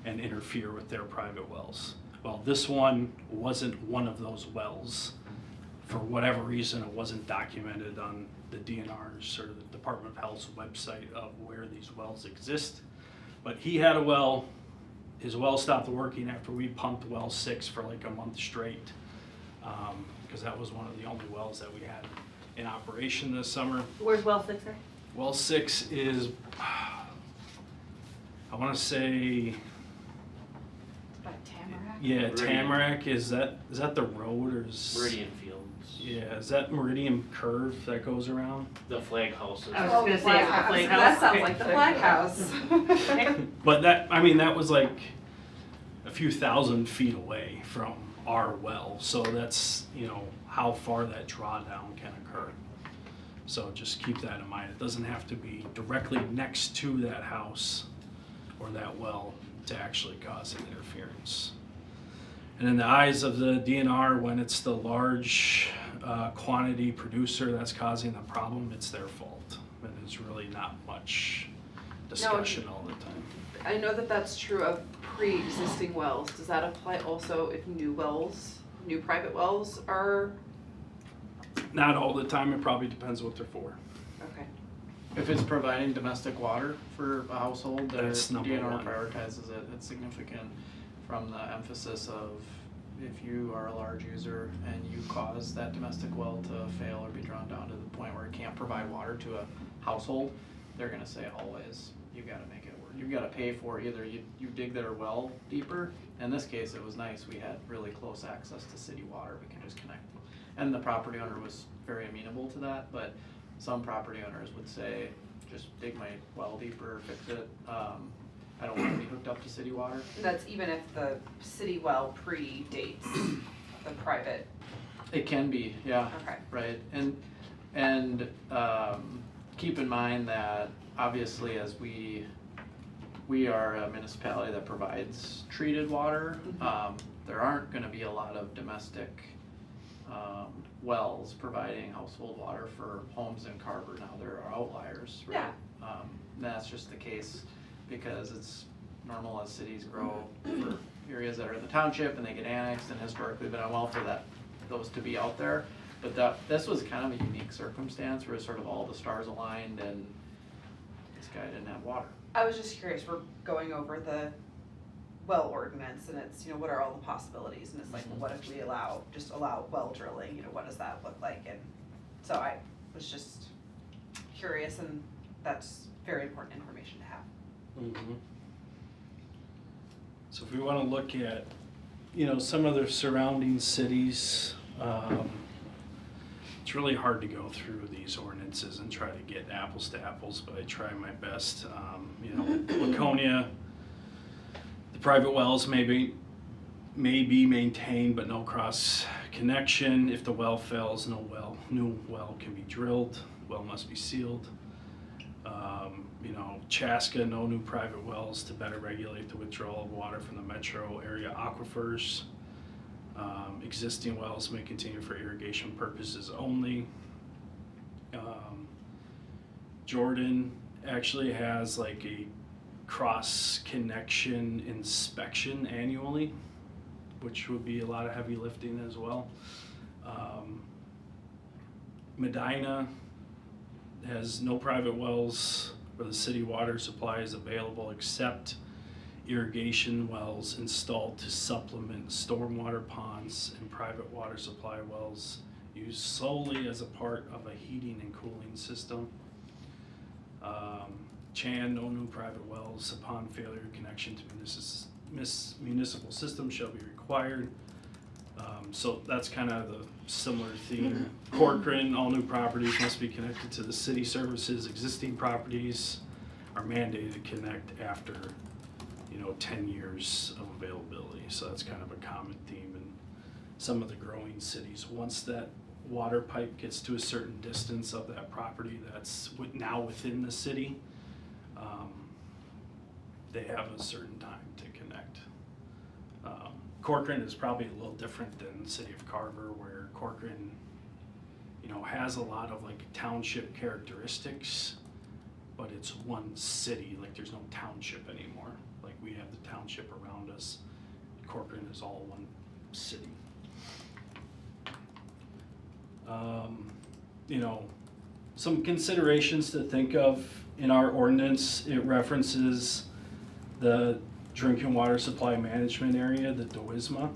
Speaker 6: and interfere with their private wells. Well, this one wasn't one of those wells. For whatever reason, it wasn't documented on the DNR's or the Department of Health's website of where these wells exist. But he had a well, his well stopped working after we pumped well 6 for like a month straight, because that was one of the only wells that we had in operation this summer.
Speaker 1: Where's well 6 there?
Speaker 6: Well 6 is, I want to say,
Speaker 3: By Tamarack?
Speaker 6: yeah,
Speaker 5: Meridian.
Speaker 6: Tamarack, is that the road or is?
Speaker 5: Meridian Fields.
Speaker 6: Yeah, is that Meridian Curve that goes around?
Speaker 5: The flag houses.
Speaker 1: I was just gonna say,
Speaker 2: Flag
Speaker 1: Flag
Speaker 2: House.
Speaker 1: House.
Speaker 2: That sounds
Speaker 1: Okay.
Speaker 2: like the Flag House.
Speaker 1: Okay.
Speaker 6: But that, I mean, that was like a few thousand feet away from our well, so that's, you know, how far that drawdown can occur. So just keep that in mind. It doesn't have to be directly next to that house or that well to actually cause an interference. And in the eyes of the DNR, when it's the large quantity producer that's causing the problem, it's their fault. And there's really not much discussion all the time.
Speaker 7: I know that that's true of pre-existing wells. Does that apply also if new wells, new private wells are,
Speaker 6: Not all the time, it probably depends what they're for.
Speaker 7: okay.
Speaker 8: If it's providing domestic water for a household, their
Speaker 6: That's number
Speaker 8: DNR
Speaker 6: one.
Speaker 8: prioritizes it. It's significant from the emphasis of if you are a large user and you cause that domestic well to fail or be drawn down to the point where it can't provide water to a household, they're gonna say always, you gotta make it work. You've gotta pay for either you dig their well deeper. In this case, it was nice. We had really close access to city water. We can just connect. And the property owner was very amenable to that, but some property owners would say, just dig my well deeper, fix it. I don't want to be hooked up to city water.
Speaker 2: That's even if the city well predates the private,
Speaker 8: It can be, yeah,
Speaker 2: okay.
Speaker 8: right. And keep in mind that obviously as we are a municipality that provides treated water, there aren't gonna be a lot of domestic wells providing household water for homes in Carver. Now, there are outliers, right?
Speaker 2: Yeah.
Speaker 8: That's just the case because it's normal as cities grow for areas that are in the township and they get annexed, and historically been well for those to be out there. But this was kind of a unique circumstance where sort of all the stars aligned and this guy didn't have water.
Speaker 2: I was just curious, we're going over the well ordinance and it's, you know, what are all the possibilities? And it's like, well, what if we just allow well drilling, you know, what does that look like? And so I was just curious, and that's very important information to have.
Speaker 6: So if we want to look at, you know, some of the surrounding cities, It's really hard to go through these ordinances and try to get apples to apples, but I try my best. You know, Laconia, the private wells may be maintained, but no cross connection. If the well fails, new well can be drilled. Well must be sealed. You know, Chaska, no new private wells to better regulate the withdrawal of water from the metro area aquifers. Existing wells may continue for irrigation purposes only. Jordan actually has like a cross connection inspection annually, which would be a lot of heavy lifting as well. Medina has no private wells where the city water supply is available except irrigation wells installed to supplement stormwater ponds and private water supply wells used solely as a part of a heating and cooling system. Chan, no new private wells upon failure of connection to municipal system shall be required. So that's kind of the similar theme. Corcoran, all new properties must be connected to the city services. Existing properties are mandated to connect after, 10 years of availability. So that's kind of a common theme in some of the growing cities. Once that water pipe gets to a certain distance of that property that's now within the city, they have a certain time to connect. Corcoran is probably a little different than the city of Carver, where Corcoran, has a lot of like township characteristics, but it's one city. Like there's no township anymore. Like we have the township around us. Corcoran is all one city. Some considerations to think of in our ordinance. It references the drinking water supply management area, the DWSMA.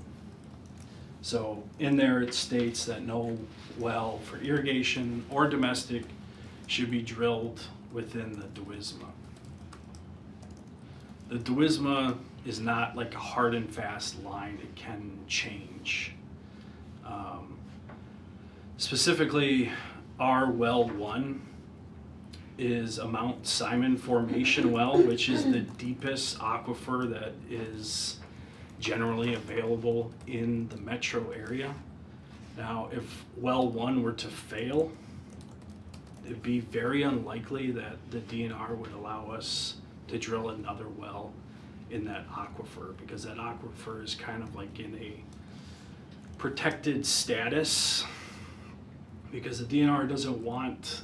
Speaker 6: So in there it states that no well for irrigation or domestic should be drilled within the DWSMA. The DWSMA is not like a hard and fast line. It can change. Specifically, our well 1 is a Mount Simon Formation well, which is the deepest aquifer that is generally available in the metro area. Now, if well 1 were to fail, it'd be very unlikely that the DNR would allow us to drill another well in that aquifer, because that aquifer is kind of like in a protected status, because the DNR doesn't want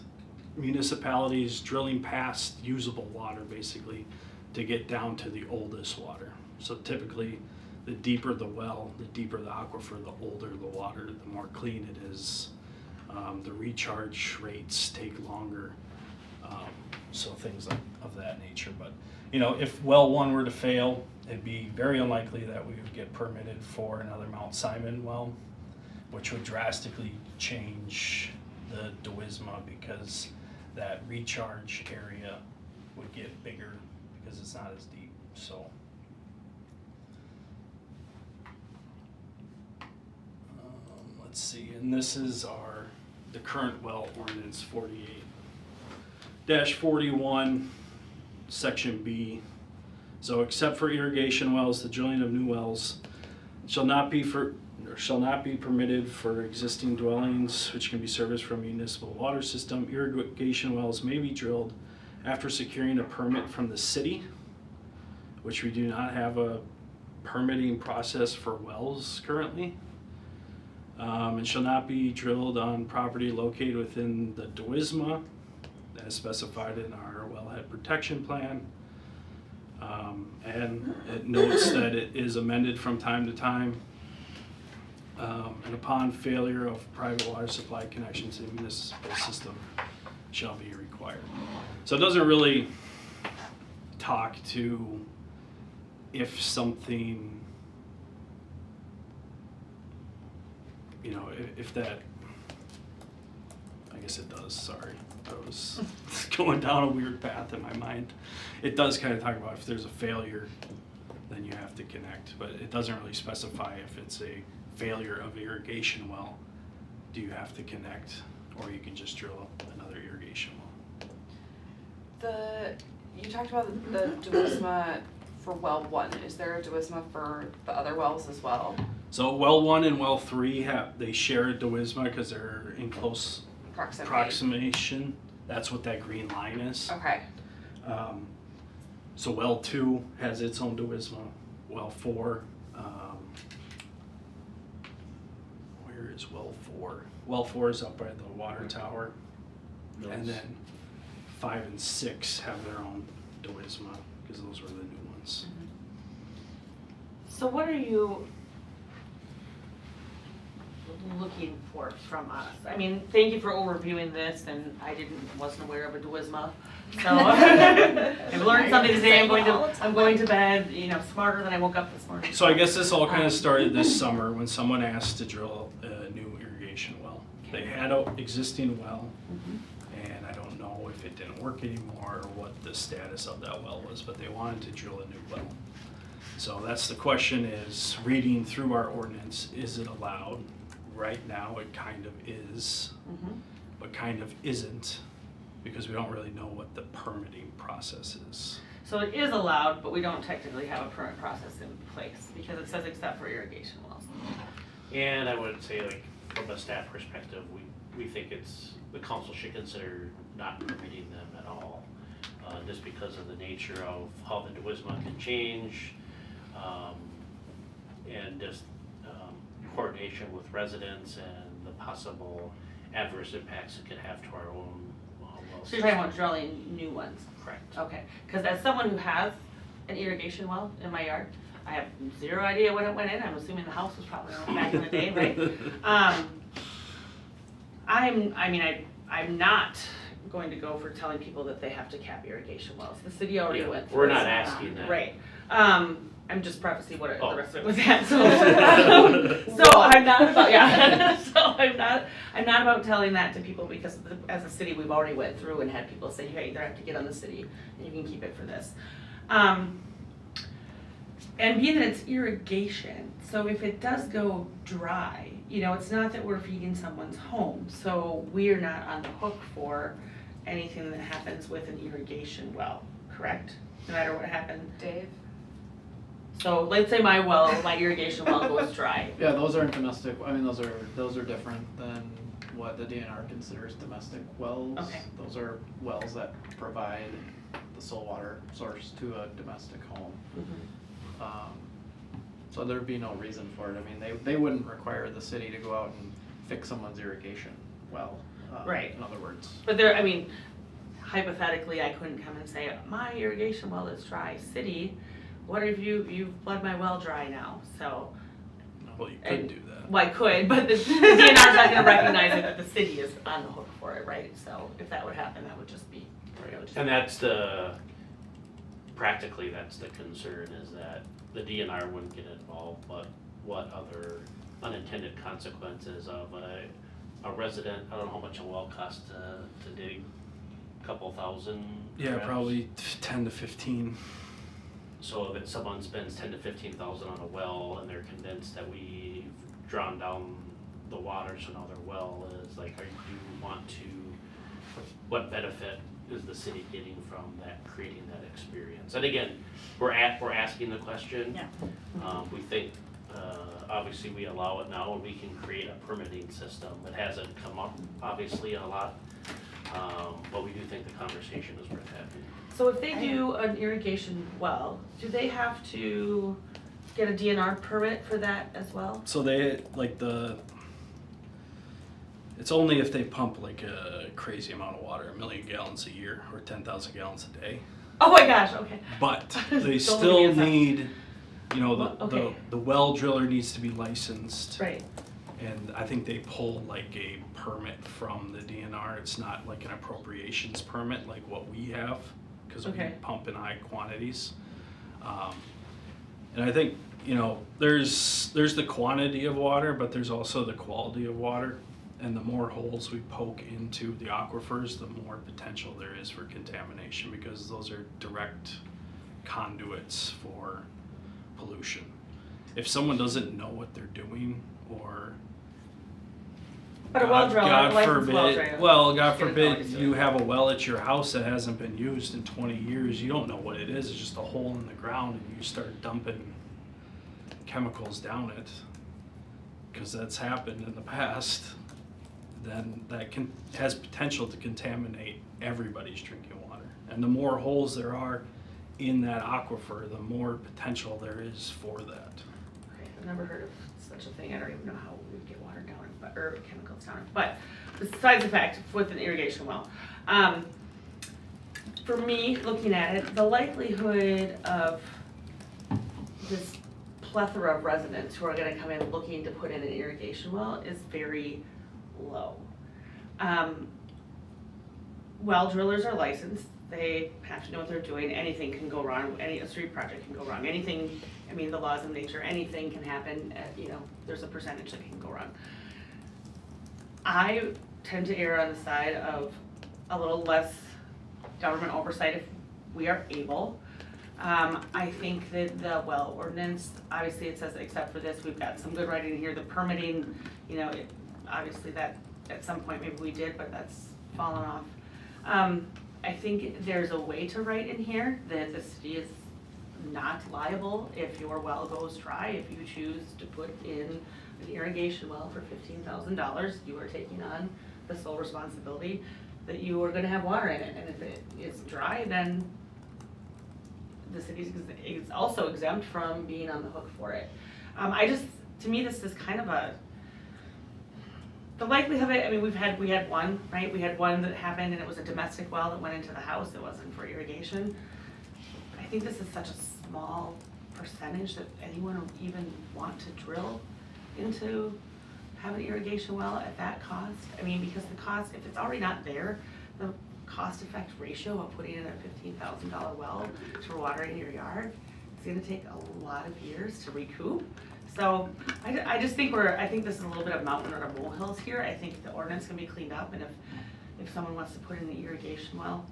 Speaker 6: municipalities drilling past usable water basically to get down to the oldest water. So typically the deeper the well, the deeper the aquifer, the older the water, the more clean it is. The recharge rates take longer, so things of that nature. But if well 1 were to fail, it'd be very unlikely that we would get permitted for another Mount Simon well, which would drastically change the DWSMA, because that recharge area would get bigger because it's not as deep. So let's see, and this is the current well ordinance 48-41 section B. So except for irrigation wells, the drilling of new wells shall not be permitted for existing dwellings which can be serviced from a municipal water system. Irrigation wells may be drilled after securing a permit from the city, which we do not have a permitting process for wells currently. And shall not be drilled on property located within the DWSMA as specified in our wellhead protection plan. And it notes that it is amended from time to time. And upon failure of private water supply connection to the municipal system shall be required. So it doesn't really talk to if something, if that, I guess it does, sorry. I was going down a weird path in my mind. It does kind of talk about if there's a failure, then you have to connect, but it doesn't really specify if it's a failure of irrigation well, do you have to connect or you can just drill another irrigation well.
Speaker 7: You talked about the duisma for well 1. Is there a duisma for the other wells as well?
Speaker 6: So well 1 and well 3 they share a duisma because they're in close approximation. That's what that green line is.
Speaker 7: Okay.
Speaker 6: So well 2 has its own duisma. Well 4, where is well 4? Well 4 is up by the water tower. And then 5 and 6 have their own duisma because those were the new ones.
Speaker 1: So what are you looking for from us? I mean, thank you for overviewing this, and I wasn't aware of a duisma. So I've learned something today. I'm going to bed, smarter than I woke up this morning.
Speaker 6: So I guess this all kind of started this summer when someone asked to drill a new irrigation well. They had an existing well, and I don't know if it didn't work anymore or what the status of that well was, but they wanted to drill a new well. So that's the question is, reading through our ordinance, is it allowed? Right now it kind of is, but kind of isn't, because we don't really know what the permitting process is.
Speaker 1: So it is allowed, but we don't technically have a permit process in place because it says except for irrigation wells.
Speaker 5: And I would say, like, from a staff perspective, we think the council should consider not permitting them at all, just because of the nature of how the duisma can change, and just coordination with residents and the possible adverse impacts it could have to our own wells.
Speaker 1: So you're talking about drilling new ones?
Speaker 5: Correct.
Speaker 1: Okay, because as someone who has an irrigation well in my yard, I have zero idea when it went in. I'm assuming the house was probably back in the day, right? I'm not going to go for telling people that they have to cap irrigation wells. The city already went through
Speaker 5: We're
Speaker 1: this.
Speaker 5: not asking that.
Speaker 1: Right. I'm just prefacing what the rest of it was at. So, so I'm not about So I'm not about telling that to people because as a city we've already went through and had people say, hey, you either have to get on the city and you can keep it for this. And being that it's irrigation, so if it does go dry, it's not that we're feeding someone's home, so we're not on the hook for anything that happens with an irrigation well, correct? No matter what happened.
Speaker 2: Dave?
Speaker 1: So let's say my irrigation well goes dry.
Speaker 8: Yeah, those aren't domestic, those are different than what the DNR considers domestic wells.
Speaker 1: Okay.
Speaker 8: Those are wells that provide the sole water source to a domestic home. So there'd be no reason for it. They wouldn't require the city to go out and fix someone's irrigation well.
Speaker 1: Right.
Speaker 8: In other words.
Speaker 1: But hypothetically, I couldn't come and say, my irrigation well is dry. City, what if you've bled my well dry now? So.
Speaker 6: Well, you could do that.
Speaker 1: Well, I could, but the DNR's not gonna recognize it, that the city is on the hook for it, right? So if that would happen, that would just be.
Speaker 5: And practically that's the concern, is that the DNR wouldn't get involved, but what other unintended consequences of a resident, I don't know how much a well costs to dig, a couple thousand?
Speaker 6: Yeah,
Speaker 5: perhaps?
Speaker 6: probably 10 to 15.
Speaker 5: So if someone spends 10 to 15,000 on a well and they're convinced that we've drawn down the water, so now their well is like, what benefit is the city getting from that, creating that experience? And again, we're asking the question.
Speaker 3: Yeah.
Speaker 5: We think, obviously we allow it now and we can create a permitting system. It hasn't come up obviously a lot, but we do think the conversation is worth having.
Speaker 1: So if they do an irrigation well, do they have to get a DNR permit for that as well?
Speaker 6: So it's only if they pump like a crazy amount of water, 1 million gallons a year or 10,000 gallons a day.
Speaker 1: Oh my gosh, okay.
Speaker 6: But they
Speaker 1: Don't
Speaker 6: still
Speaker 1: give me a
Speaker 6: need,
Speaker 1: Okay.
Speaker 6: the well driller needs to be licensed.
Speaker 1: Right.
Speaker 6: And I think they pull like a permit from the DNR. It's not like an appropriations permit like what we have, because
Speaker 1: Okay.
Speaker 6: we pump in high quantities. And I think, there's the quantity of water, but there's also the quality of water. And the more holes we poke into the aquifers, the more potential there is for contamination, because those are direct conduits for pollution. If someone doesn't know what they're doing, or
Speaker 1: But a well driller, a
Speaker 6: God
Speaker 1: licensed well
Speaker 6: forbid,
Speaker 1: driller.
Speaker 6: well, God
Speaker 1: Get it
Speaker 6: forbid
Speaker 1: going.
Speaker 6: you have a well at your house that hasn't been used in 20 years, you don't know what it is, it's just a hole in the ground and you start dumping chemicals down it, because that's happened in the past, then that has potential to contaminate everybody's drinking water. And the more holes there are in that aquifer, the more potential there is for that.
Speaker 1: I've never heard of such a thing. I don't even know how we get water down it, or chemicals down it. But besides the fact, with an irrigation well, for me, looking at it, the likelihood of this plethora of residents who are going to come in looking to put in an irrigation well is very low. Well drillers are licensed. They have to know what they're doing. Anything can go wrong. A street project can go wrong. Anything, I mean, the laws of nature, anything can happen. There's a percentage that can go wrong. I tend to err on the side of a little less government oversight if we are able. I think that the well ordinance, obviously it says except for this, we've got some good writing here. The permitting, obviously that at some point maybe we did, but that's fallen off. I think there's a way to write in here that the city is not liable if your well goes dry. If you choose to put in an irrigation well for $15,000, you are taking on the sole responsibility that you are gonna have water in it. And if it is dry, then the city is also exempt from being on the hook for it. To me, this is kind of the likelihood of it, I mean, we had one, right? We had one that happened and it was a domestic well that went into the house. It wasn't for irrigation. I think this is such a small percentage that anyone would even want to drill into, have an irrigation well at that cost. I mean, because the cost, if it's already not there, the cost effect ratio of putting in a $15,000 well to watering your yard, it's gonna take a lot of years to recoup. So I just think I think this is a little bit of mountain or molehills here. I think the ordinance can be cleaned up, and if someone wants to put in an irrigation well,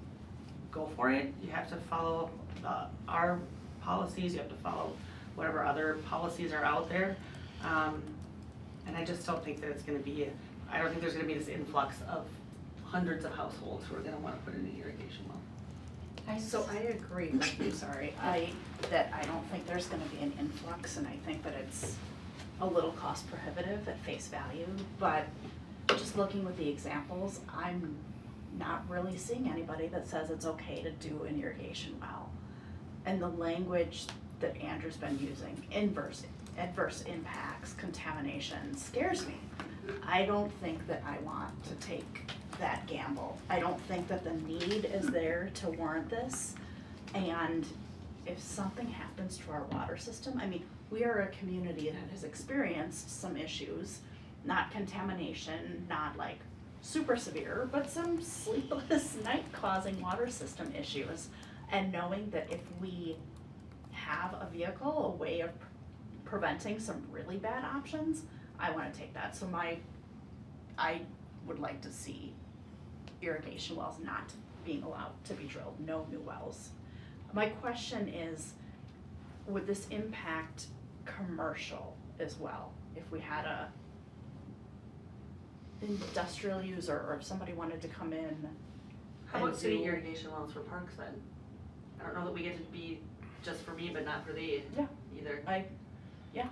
Speaker 1: go for it. You have to follow our policies, you have to follow whatever other policies are out there. And I just don't think that it's gonna be, I don't think there's gonna be this influx of hundreds of households who are gonna wanna put in an irrigation well.
Speaker 3: So I agree with you, sorry, I don't think there's gonna be an influx, and I think that it's a little cost prohibitive at face value, but just looking with the examples, I'm not really seeing anybody that says it's okay to do an irrigation well. And the language that Andrew's been using, adverse impacts, contamination, scares me. I don't think that I want to take that gamble. I don't think that the need is there to warrant this. And if something happens to our water system, I mean, we are a community that has experienced some issues, not contamination, not like super severe, but some sleepless night causing water system issues. And knowing that if we have a vehicle, a way of preventing some really bad options, I wanna take that. So I would like to see irrigation wells not being allowed to be drilled, no new wells. My question is, would this impact commercial as well? If we had a industrial user, or if somebody wanted to come in
Speaker 1: How
Speaker 3: and
Speaker 1: about city
Speaker 3: do-
Speaker 1: irrigation wells for parks then? I don't know that we get to be just for me, but not for the either.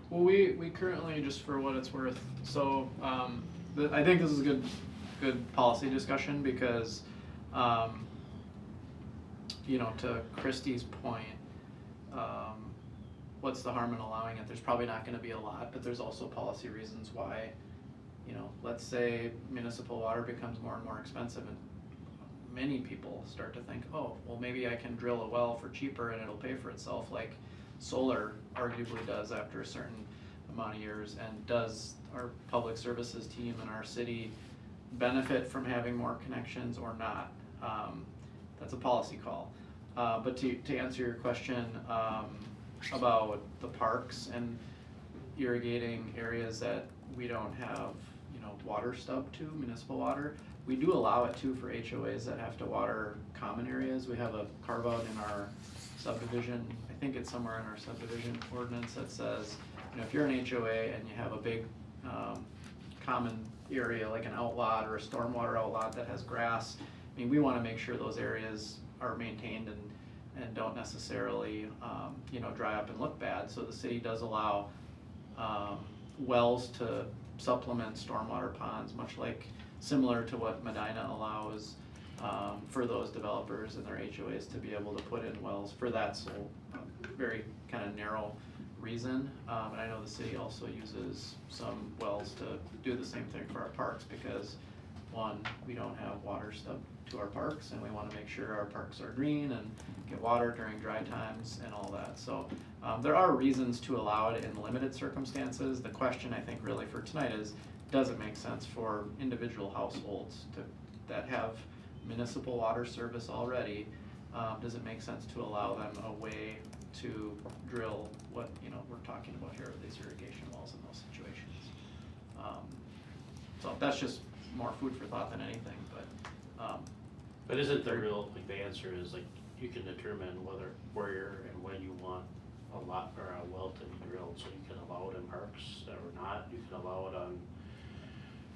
Speaker 8: Well, we currently, just for what it's worth, so, I think this is a good policy discussion because, to Christie's point, what's the harm in allowing it? There's probably not gonna be a lot, but there's also policy reasons why, let's say municipal water becomes more and more expensive and many people start to think, oh, well, maybe I can drill a well for cheaper and it'll pay for itself, like solar arguably does after a certain amount of years. And does our public services team in our city benefit from having more connections or not? That's a policy call. But to answer your question about the parks and irrigating areas that we don't have, water stub to, municipal water, we do allow it too for HOAs that have to water common areas. We have a carve out in our subdivision, I think it's somewhere in our subdivision ordinance that says, if you're an HOA and you have a big common area, like an outlot or a stormwater outlot that has grass, I mean, we wanna make sure those areas are maintained and don't necessarily, you know, dry up and look bad. So the city does allow, wells to supplement stormwater ponds, much like similar to what Medina allows, for those developers and their HOAs to be able to put in wells for that sole, very kind of narrow reason. And I know the city also uses some wells to do the same thing for our parks because, one, we don't have water stuff to our parks and we want to make sure our parks are green and get water during dry times and all that. So there are reasons to allow it in limited circumstances. The question I think really for tonight is, does it make sense for individual households that have municipal water service already? Does it make sense to allow them a way to drill what, you know, we're talking about here, these irrigation wells in those situations? So that's just more food for thought than anything,
Speaker 5: But isn't the real, like, the answer is, like, you can determine where and when you want a lot or a well to be drilled, so you can allow it in parks or not, you can allow it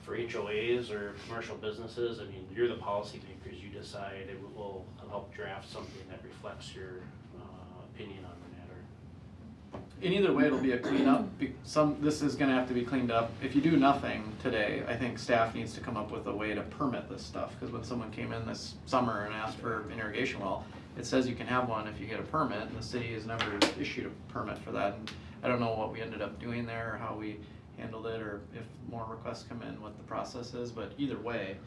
Speaker 5: for HOAs or commercial businesses. I mean, you're the policymakers, you decide. It will help draft something that reflects your opinion on the matter.
Speaker 8: in either way, it'll be a cleanup. This is gonna have to be cleaned up. If you do nothing today, I think staff needs to come up with a way to permit this stuff, because when someone came in this summer and asked for an irrigation well, it says you can have one if you get a permit, and the city has never issued a permit for that. And I don't know what we ended up doing there, or how we handled it, or if more requests come in, what the process is, but either way,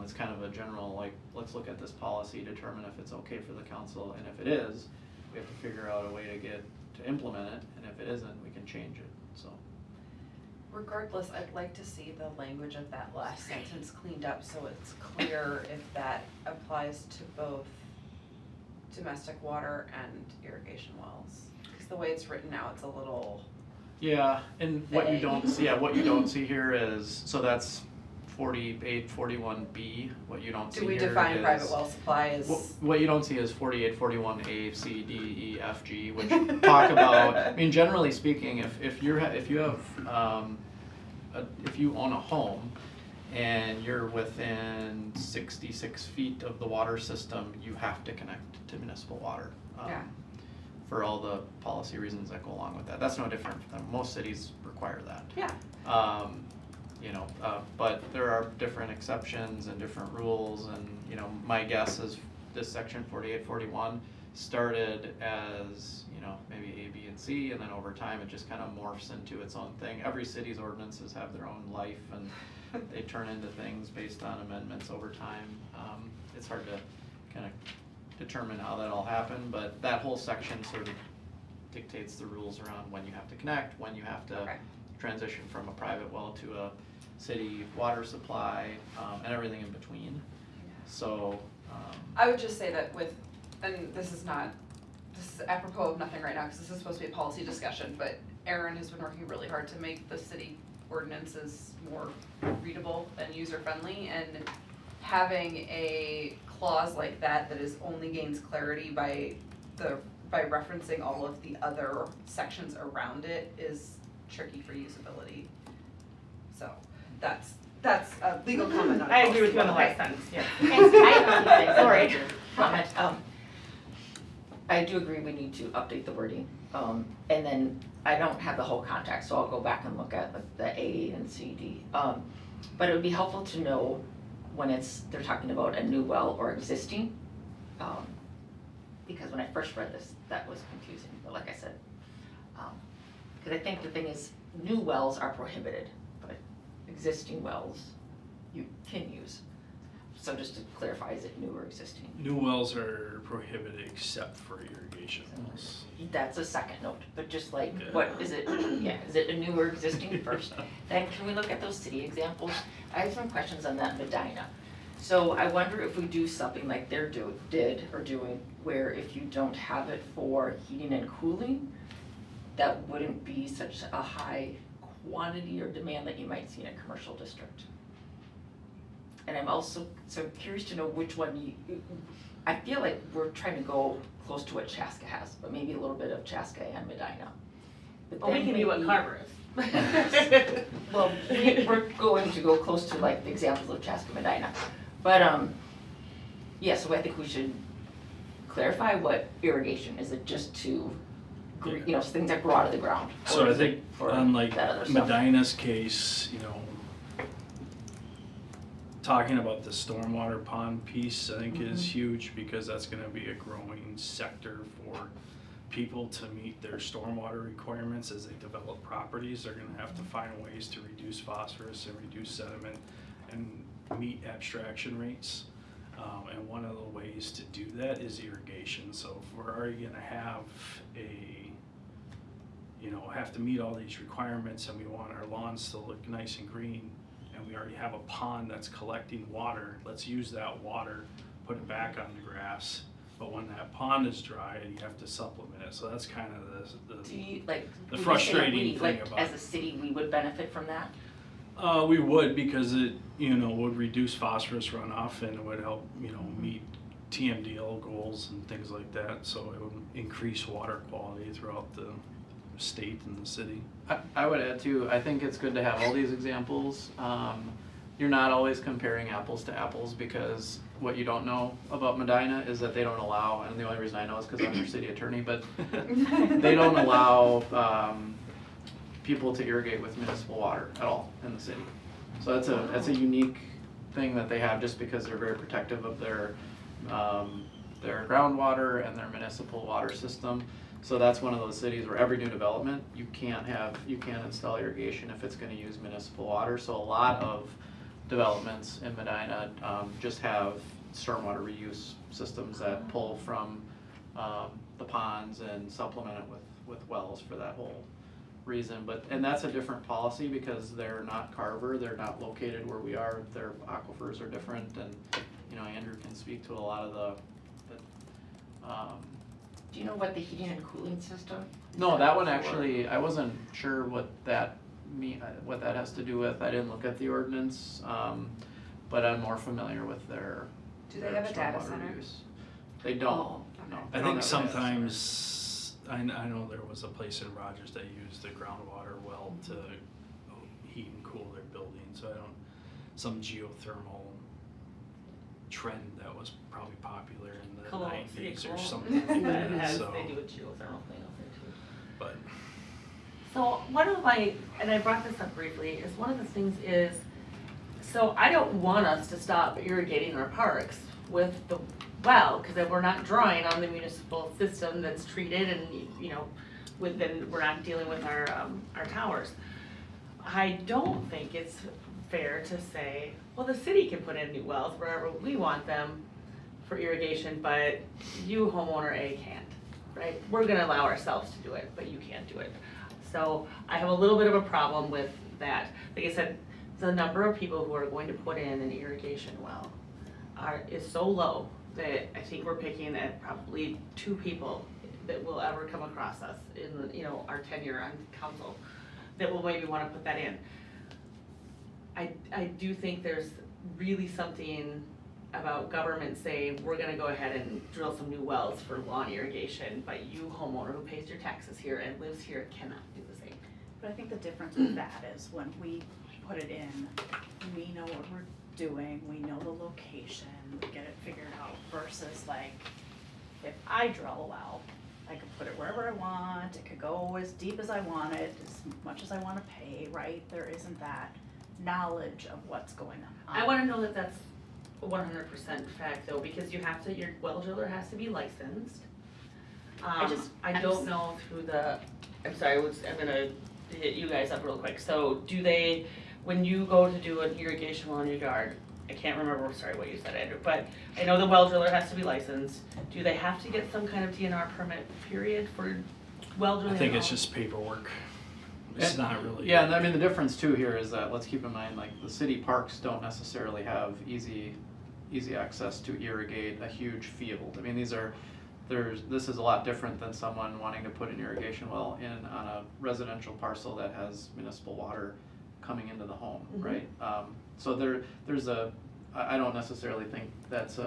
Speaker 8: it's kind of a general, like, let's look at this policy, determine if it's okay for the council, and if it is, we have to figure out a way to implement it, and if it isn't, we can change it, so.
Speaker 2: Regardless, I'd like to see the language of that last sentence cleaned up so it's clear if that applies to both domestic water and irrigation wells. Because the way it's written now, it's a little.
Speaker 8: Yeah, and what you don't see here is, so that's 4841B, what you don't see
Speaker 2: Do
Speaker 8: here
Speaker 2: we define
Speaker 8: is-
Speaker 2: private well supply as?
Speaker 8: What you don't see is 4841A, C, D, E, F, G, which talk about, I mean, generally speaking, if you own a home and you're within 66 feet of the water system, you have to connect to municipal water.
Speaker 2: Yeah.
Speaker 8: For all the policy reasons that go along with that. That's no different. Most cities require that.
Speaker 2: Yeah.
Speaker 8: But there are different exceptions and different rules, and, you know, my guess is this section 4841 started as, you know, maybe A, B, and C, and then over time it just kind of morphs into its own thing. Every city's ordinances have their own life, and they turn into things based on amendments over time. It's hard to kind of determine how that all happened, but that whole section sort of dictates the rules around when you have to connect, when you have to transition from a private well to a city water supply, and everything in between. So,
Speaker 2: I would just say that and this is apropos of nothing right now, because this is supposed to be a policy discussion, but Aaron has been working really hard to make the city ordinances more readable and user-friendly, and having a clause like that is only gains clarity by referencing all of the other sections around it is tricky for usability. So that's a legal comment on.
Speaker 1: I agree with you on the last sentence, yeah.
Speaker 9: Sorry, comment. I do agree we need to update the wording. And then I don't have the whole context, so I'll go back and look at the A and C, D. But it would be helpful to know when they're talking about a new well or existing. Because when I first read this, that was confusing, but like I said, because I think the thing is, new wells are prohibited, but existing wells you can use. So just to clarify, is it new or existing?
Speaker 6: New wells are prohibited except for irrigation wells.
Speaker 9: That's a second note, but just like, what is it, is it a new or existing first? Then can we look at those city examples? I have some questions on that Medina. So I wonder if we do something like they're doing, where if you don't have it for heating and cooling, that wouldn't be such a high quantity or demand that you might see in a commercial district. And I'm also so curious to know which one I feel like we're trying to go close to what Chaska has, but maybe a little bit of Chaska and Medina. But
Speaker 1: Well, we can be what Carver is.
Speaker 9: Well, we're going to go close to like the examples of Chaska Medina. But, yeah, so I think we should clarify what irrigation, is it just to, you know, things that grow out of the ground?
Speaker 6: So
Speaker 9: Or
Speaker 6: I
Speaker 9: is it
Speaker 6: think
Speaker 9: for
Speaker 6: on like
Speaker 9: that other stuff?
Speaker 6: Medina's case, you know, talking about the stormwater pond piece, I think is huge because that's gonna be a growing sector for people to meet their stormwater requirements as they develop properties. They're gonna have to find ways to reduce phosphorus and reduce sediment and meet abstraction rates. And one of the ways to do that is irrigation. So if we're already gonna have have to meet all these requirements and we want our lawns to look nice and green, and we already have a pond that's collecting water, let's use that water, put it back on the grass. But when that pond is dry, you have to supplement it. So that's kind of
Speaker 9: Do you, like,
Speaker 6: the
Speaker 9: would you say that
Speaker 6: frustrating
Speaker 9: we,
Speaker 6: thing
Speaker 9: like,
Speaker 6: about
Speaker 9: as a city, we would benefit from that?
Speaker 6: We would, because it, would reduce phosphorus runoff and it would help, meet TMDL goals and things like that. So it would increase water quality throughout the state and the city.
Speaker 8: I would add too, I think it's good to have all these examples. You're not always comparing apples to apples, because what you don't know about Medina is that they don't allow, and the only reason I know is because I'm their city attorney, but they don't allow people to irrigate with municipal water at all in the city. So that's a unique thing that they have, just because they're very protective of their groundwater and their municipal water system. So that's one of those cities where every new development, you can't install irrigation if it's gonna use municipal water. So a lot of developments in Medina just have stormwater reuse systems that pull from the ponds and supplement it with wells for that whole reason. And that's a different policy because they're not Carver, they're not located where we are, their aquifers are different, and Andrew can speak to a lot of the
Speaker 9: Do you know what the heating and cooling system?
Speaker 8: No, that one actually, I wasn't sure what that has to do with. I didn't look at the ordinance, but I'm more familiar with their.
Speaker 2: Do they have a data
Speaker 8: stormwater
Speaker 2: center?
Speaker 8: use. They don't,
Speaker 2: Oh,
Speaker 8: no.
Speaker 6: I
Speaker 8: they
Speaker 6: think
Speaker 8: don't have a data center.
Speaker 6: sometimes, I know there was a place in Rogers that used the groundwater well to heat and cool their building, so some geothermal trend that was probably popular in the
Speaker 1: Cologne,
Speaker 6: 90s or
Speaker 1: Cologne.
Speaker 6: something like
Speaker 1: That
Speaker 6: that,
Speaker 1: has-
Speaker 6: so,
Speaker 9: They do a geothermal thing out there too.
Speaker 6: but.
Speaker 1: So one of my, and I brought this up briefly, is one of the things is, so I don't want us to stop irrigating our parks with the well, because if we're not drawing on the municipal system that's treated and, then we're not dealing with our towers. I don't think it's fair to say, well, the city can put in new wells wherever we want them for irrigation, but you homeowner A can't, right? We're gonna allow ourselves to do it, but you can't do it. So I have a little bit of a problem with that. Like I said, the number of people who are going to put in an irrigation well is so low that I think we're picking at probably 2 people that will ever come across us in our tenure on council that will maybe wanna put that in. I do think there's really something about government saying, we're gonna go ahead and drill some new wells for lawn irrigation, but you homeowner who pays your taxes here and lives here cannot do the same.
Speaker 3: But I think the difference with that is when we put it in, we know what we're doing, we know the location, we get it figured out, versus like, if I drill a well, I could put it wherever I want, it could go as deep as I want it, as much as I wanna pay, right? There isn't that knowledge of what's going on.
Speaker 1: I wanna know that that's 100% fact though, because your well driller has to be licensed. I
Speaker 3: I'm
Speaker 1: don't
Speaker 3: just-
Speaker 1: know through I'm sorry, I'm gonna hit you guys up real quick. So when you go to do an irrigation well in your yard, I can't remember, sorry what you said, Andrew, but I know the well driller has to be licensed. Do they have to get some kind of DNR permit period for well drilling?
Speaker 6: I think
Speaker 1: at
Speaker 6: it's
Speaker 1: all?
Speaker 6: just paperwork. It's not really.
Speaker 8: Yeah, and I mean, the difference too here is that, let's keep in mind, like, the city parks don't necessarily have easy access to irrigate a huge field. I mean, this is a lot different than someone wanting to put an irrigation well on a residential parcel that has municipal water coming into the home,
Speaker 1: Mhm.
Speaker 8: right? So there's I don't necessarily think that's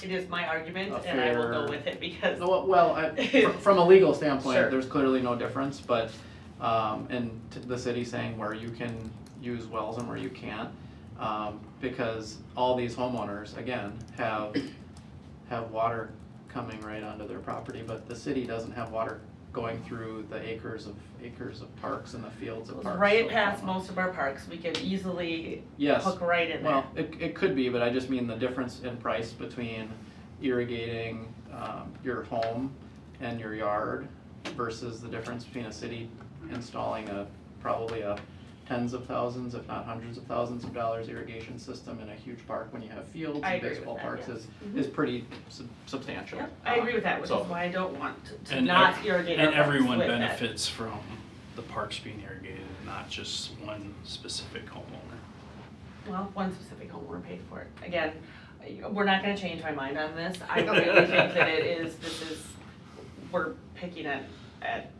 Speaker 1: It is my argument,
Speaker 8: a
Speaker 1: and I will
Speaker 8: fair-
Speaker 1: go with it because.
Speaker 8: no, well, from a legal standpoint,
Speaker 1: Sure.
Speaker 8: there's clearly no difference, but and the city saying where you can use wells and where you can't. Because all these homeowners, again, have water coming right onto their property, but the city doesn't have water going through the acres of parks and the fields of parks.
Speaker 1: Right
Speaker 8: So,
Speaker 1: past most of our parks, we can easily
Speaker 8: Yes.
Speaker 1: hook right in there.
Speaker 8: Well, it could be, but I just mean the difference in price between irrigating your home and your yard versus the difference between a city installing probably a tens of thousands, if not hundreds of thousands of dollars irrigation system in a huge park when you have fields
Speaker 1: I
Speaker 8: and
Speaker 1: agree with
Speaker 8: baseball
Speaker 1: that,
Speaker 8: parks
Speaker 1: yes.
Speaker 8: is pretty substantial.
Speaker 1: Yep, I agree with that, which
Speaker 8: So-
Speaker 1: is why I don't want to
Speaker 6: And
Speaker 1: not irrigate our
Speaker 6: And
Speaker 1: parks
Speaker 6: everyone
Speaker 1: with that.
Speaker 6: benefits from the parks being irrigated, not just one specific homeowner.
Speaker 1: Well, one specific homeowner paid for it. Again, we're not gonna change my mind on this. I really think that we're picking at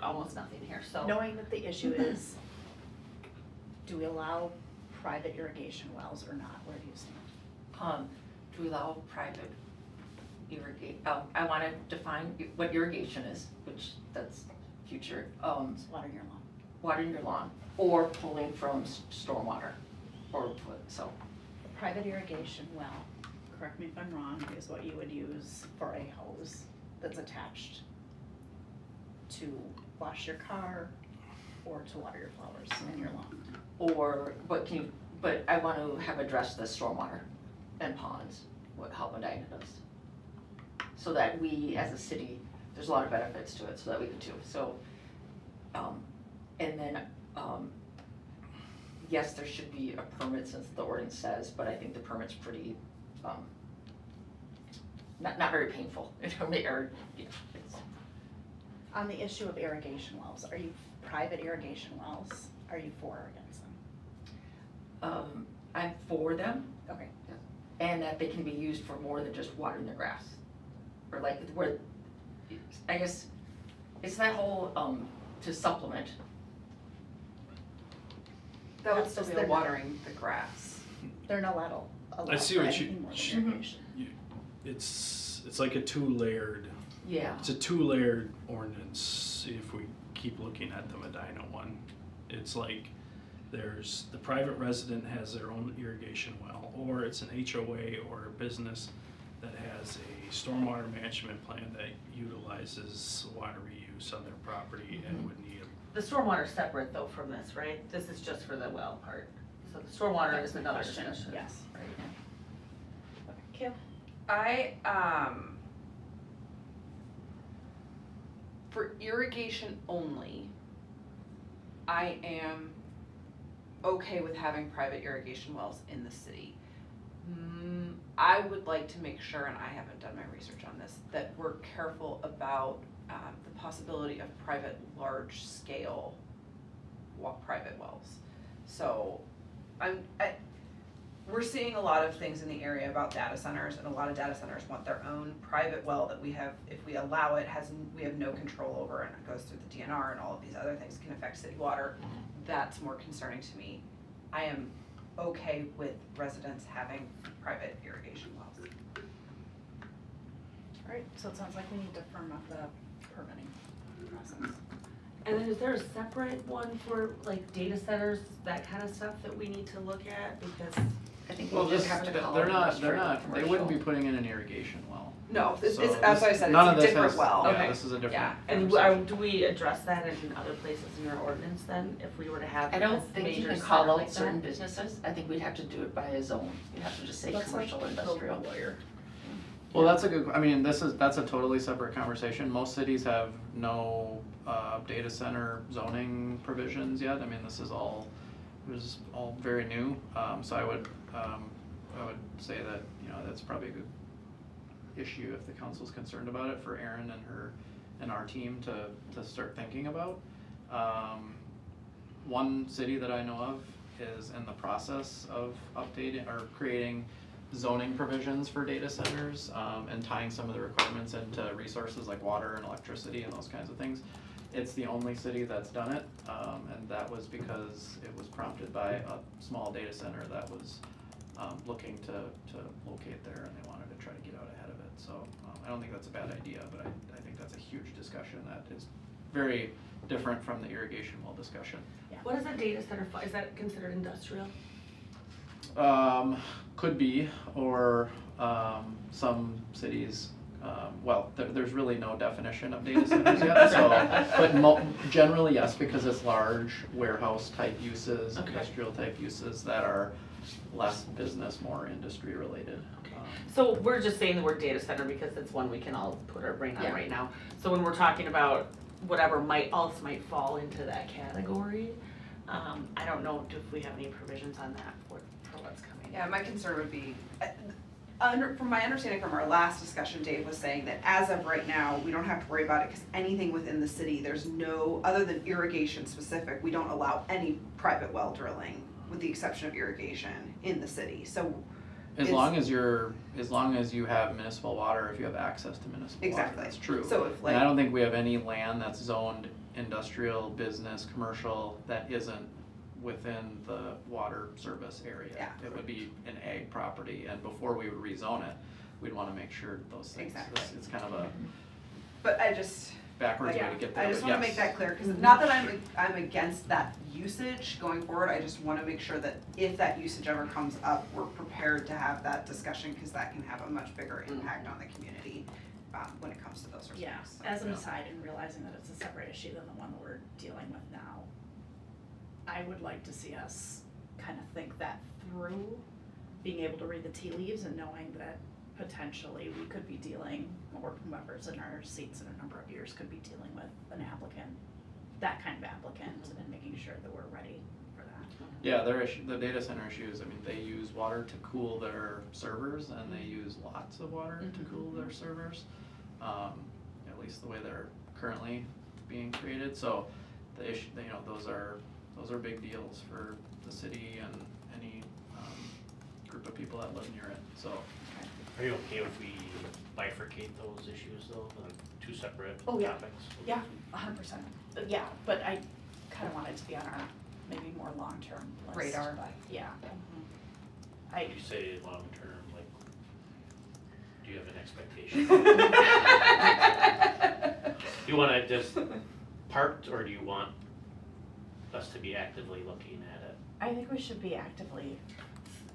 Speaker 1: almost nothing here, so.
Speaker 3: Knowing that the issue is, do we allow private irrigation wells or not? Where do you stand?
Speaker 9: To allow private irrigate, I wanna define what irrigation is, which that's future,
Speaker 3: Water your lawn.
Speaker 9: watering your lawn, or pulling from stormwater, so.
Speaker 3: A private irrigation well, correct me if I'm wrong, is what you would use for a hose that's attached to wash your car or to water your flowers in your lawn.
Speaker 9: Or, but I want to have addressed the stormwater and ponds, how Medina does. So that we, as a city, there's a lot of benefits to it, so that we can too, so, and then, yes, there should be a permit since the ordinance says, but I think the permit's pretty, not very painful, or, yeah, it's.
Speaker 3: On the issue of irrigation wells, are you private irrigation wells? Are you for or against them?
Speaker 9: I'm for them,
Speaker 3: Okay.
Speaker 9: and that they can be used for more than just watering the grass. Or like where, I guess, it's that whole, to supplement.
Speaker 2: That would
Speaker 3: That's
Speaker 2: still
Speaker 3: just
Speaker 2: be
Speaker 3: their-
Speaker 2: watering the grass.
Speaker 3: They're not allowed
Speaker 6: I see
Speaker 3: for
Speaker 6: what you-
Speaker 3: anything more than
Speaker 6: you-
Speaker 3: irrigation.
Speaker 6: It's like a two-layered,
Speaker 9: Yeah.
Speaker 6: it's a two-layered ordinance, if we keep looking at the Medina one. It's like, there's, the private resident has their own irrigation well, or it's an HOA or a business that has a stormwater management plan that utilizes water reuse on their property and would need a.
Speaker 1: The stormwater's separate though from this, right? This is just for the well part. So the stormwater
Speaker 3: That was
Speaker 1: is
Speaker 3: my
Speaker 1: another
Speaker 3: question,
Speaker 1: discussion.
Speaker 3: yes.
Speaker 1: Right.
Speaker 3: Kim?
Speaker 2: For irrigation only, I am okay with having private irrigation wells in the city. I would like to make sure, and I haven't done my research on this, that we're careful about the possibility of private large-scale private wells. So we're seeing a lot of things in the area about data centers, and a lot of data centers want their own private well that we have, if we allow it, we have no control over, and it goes through the DNR and all of these other things can affect city water. That's more concerning to me. I am okay with residents having private irrigation wells.
Speaker 3: All right, so it sounds like we need to firm up the permitting process.
Speaker 1: And then is there a separate one for like data centers, that kind of stuff that we need to look at? Because
Speaker 9: I think
Speaker 8: Well,
Speaker 9: we just have to call it
Speaker 8: they're
Speaker 9: industrial,
Speaker 8: not, they wouldn't be
Speaker 9: commercial.
Speaker 8: putting in an irrigation well.
Speaker 2: No, it's,
Speaker 8: So
Speaker 2: that's what I said,
Speaker 8: none of
Speaker 2: it's a
Speaker 8: this
Speaker 2: different
Speaker 8: has-
Speaker 2: well.
Speaker 8: Yeah,
Speaker 1: Okay.
Speaker 8: this is a different.
Speaker 1: yeah, and
Speaker 8: conversation.
Speaker 1: do we address that in other places in our ordinance then, if we were to have
Speaker 9: I don't
Speaker 1: a
Speaker 9: think you
Speaker 1: major
Speaker 9: can call
Speaker 1: center
Speaker 9: out
Speaker 1: like
Speaker 9: certain
Speaker 1: that?
Speaker 9: businesses, I think we'd have to do it by a zone, you'd have to just say
Speaker 3: That's like
Speaker 9: commercial, industrial.
Speaker 3: lawyer.
Speaker 8: Well, that's a good, I mean, that's a totally separate conversation. Most cities have no data center zoning provisions yet. I mean, this is all very new. So I would say that, you know, that's probably a good issue if the council's concerned about it, for Erin and our team to start thinking about. One city that I know of is in the process of updating or creating zoning provisions for data centers, and tying some of the requirements into resources like water and electricity and those kinds of things. It's the only city that's done it, and that was because it was prompted by a small data center that was looking to locate there, and they wanted to try to get out ahead of it. So I don't think that's a bad idea, but I think that's a huge discussion that is very different from the irrigation well discussion.
Speaker 1: What is a data center, is that considered industrial?
Speaker 8: Could be, or some cities, well, there's really no definition of data centers yet, so, but generally, yes, because it's large warehouse type uses,
Speaker 1: Okay.
Speaker 8: industrial type uses that are less business, more industry related.
Speaker 1: So we're just saying the word data center because it's one we can all put our brain on
Speaker 9: Yeah.
Speaker 1: right now. So when we're talking about whatever else might fall into that category, I don't know if we have any provisions on that for what's coming.
Speaker 2: Yeah, my concern would be, from my understanding from our last discussion, Dave was saying that as of right now, we don't have to worry about it because anything within the city, there's no, other than irrigation specific, we don't allow any private well drilling with the exception of irrigation in the city. So
Speaker 8: As long as you have municipal water, if you have access to municipal
Speaker 2: Exactly.
Speaker 8: water, that's true.
Speaker 2: So if
Speaker 8: And
Speaker 2: like,
Speaker 8: I don't think we have any land that's zoned industrial, business, commercial, that isn't within the water service area.
Speaker 2: Yeah.
Speaker 8: It would be an ag property, and before we would rezone it, we'd wanna make sure those things,
Speaker 2: Exactly.
Speaker 8: it's kind of a
Speaker 2: but I just,
Speaker 8: backwards way to get there,
Speaker 2: I just
Speaker 8: but
Speaker 2: wanna
Speaker 8: yes.
Speaker 2: make that clear, because not that I'm against that usage going forward, I just wanna make sure that if that usage ever comes up, we're prepared to have that discussion, because that can have a much bigger impact on the community, when it comes to those sorts of
Speaker 3: Yeah,
Speaker 2: things.
Speaker 3: as an aside, and realizing that it's a separate issue than the one that we're dealing with now, I would like to see us kind of think that through, being able to read the tea leaves and knowing that potentially we could be dealing, or whoever's in our seats in a number of years could be dealing with an applicant, that kind of applicant, and making sure that we're ready for that.
Speaker 8: Yeah, the data center issues, I mean, they use water to cool their servers, and they use lots of water to cool their servers. At least the way they're currently being created, so the issue, those are big deals for the city and any group of people that live near it, so.
Speaker 5: Are you okay if we bifurcate those issues though, the two separate
Speaker 3: Oh, yeah.
Speaker 5: topics?
Speaker 3: Yeah, 100%. Yeah, but I kind of want it to be on our maybe more long-term list.
Speaker 2: Radar.
Speaker 3: But yeah.
Speaker 5: When you say long term, like, do you have an expectation? You wanna just parked, or do you want us to be actively looking at it?
Speaker 3: I think we should be actively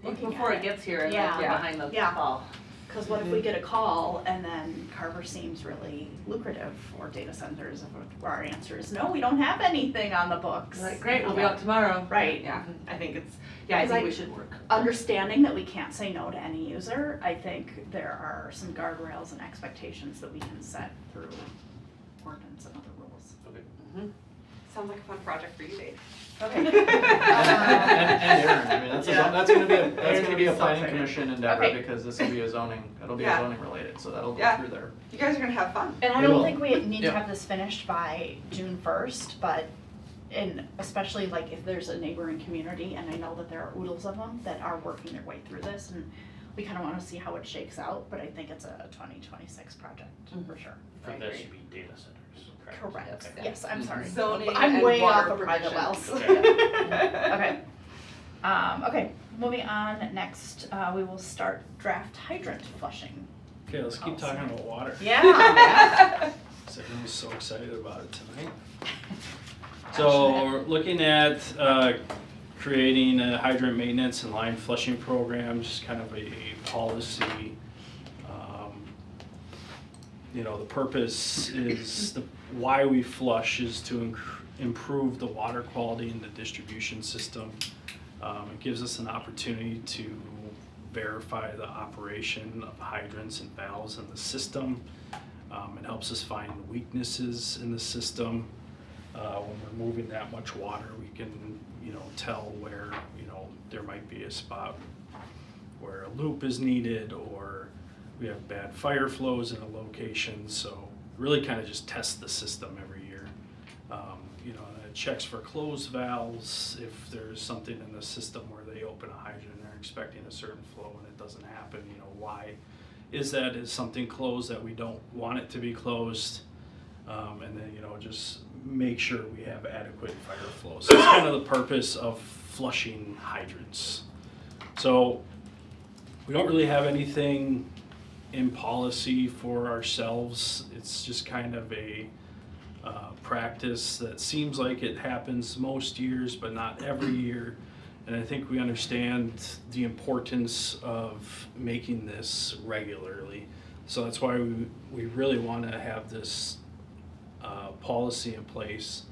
Speaker 3: looking
Speaker 1: Before
Speaker 3: at
Speaker 1: it gets here and
Speaker 3: Yeah.
Speaker 1: then behind the
Speaker 3: Yeah.
Speaker 1: ball.
Speaker 3: Because what if we get a call and then Carver seems really lucrative for data centers, and our answer is, no, we don't have anything on the books.
Speaker 1: Like, great, we'll be out tomorrow.
Speaker 3: Right.
Speaker 1: Yeah, I think I
Speaker 3: Because
Speaker 1: think we should work.
Speaker 3: Understanding that we can't say no to any user, I think there are some guardrails and expectations that we can set through ordinance and other rules.
Speaker 5: Okay.
Speaker 2: Sounds like a fun project for you, Dave.
Speaker 3: Okay.
Speaker 8: And Aaron, I mean, that's gonna be a
Speaker 1: so
Speaker 8: planning
Speaker 1: excited.
Speaker 8: commission endeavor,
Speaker 3: Okay.
Speaker 8: because this will be it'll be
Speaker 2: Yeah.
Speaker 8: zoning related, so that'll go
Speaker 2: Yeah.
Speaker 8: through there.
Speaker 2: You guys are gonna have fun.
Speaker 3: And I
Speaker 8: We
Speaker 3: don't
Speaker 8: will.
Speaker 3: think we need to
Speaker 8: Yeah.
Speaker 3: have this finished by June 1st, but, and especially like if there's a neighboring community, and I know that there are oodles of them that are working their way through this, and we kind of want to see how it shakes out, but I think it's a 2026 project, for sure.
Speaker 5: For
Speaker 1: I
Speaker 5: this
Speaker 1: agree.
Speaker 5: should be data centers, correct?
Speaker 3: Correct,
Speaker 5: Okay.
Speaker 3: yes, I'm sorry.
Speaker 2: Zoning
Speaker 3: I'm
Speaker 2: and
Speaker 3: way off
Speaker 2: water
Speaker 3: of private
Speaker 2: provision.
Speaker 3: wells.
Speaker 5: Okay.
Speaker 3: Okay, okay, moving on, next, we will start draft hydrant flushing.
Speaker 6: Okay, let's keep talking about water.
Speaker 3: Yeah.
Speaker 6: So everyone's so excited about it tonight. So we're looking at creating a hydrant maintenance and line flushing program, just kind of a policy. The purpose is, why we flush is to improve the water quality in the distribution system. It gives us an opportunity to verify the operation of hydrants and valves in the system. It helps us find weaknesses in the system. When we're moving that much water, we can, tell where, there might be a spot where a loop is needed, or we have bad fire flows in a location. So really kind of just test the system every year. And it checks for closed valves. If there's something in the system where they open a hydrant and they're expecting a certain flow and it doesn't happen, why is that? Is something closed that we don't want it to be closed? And then, just make sure we have adequate fire flow. So that's kind of the purpose of flushing hydrants. So we don't really have anything in policy for ourselves. It's just kind of a practice that seems like it happens most years, but not every year. And I think we understand the importance of making this regularly. So that's why we really want to have this policy in place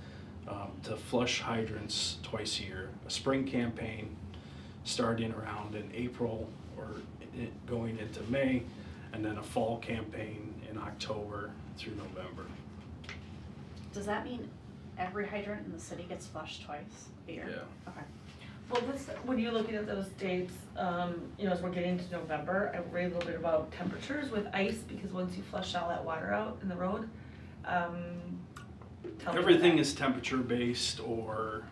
Speaker 6: to flush hydrants twice a year. A spring campaign starting around in April or going into May, and then a fall campaign in October through November.
Speaker 3: Does that mean every hydrant in the city gets flushed twice a year?
Speaker 6: Yeah.
Speaker 3: Okay.
Speaker 1: Well, this, when you're looking at those dates, you know, as we're getting to November, I worry a little bit about temperatures with ice, because once you flush all that water out in the road, tell me
Speaker 6: Everything
Speaker 1: that.
Speaker 6: is temperature based or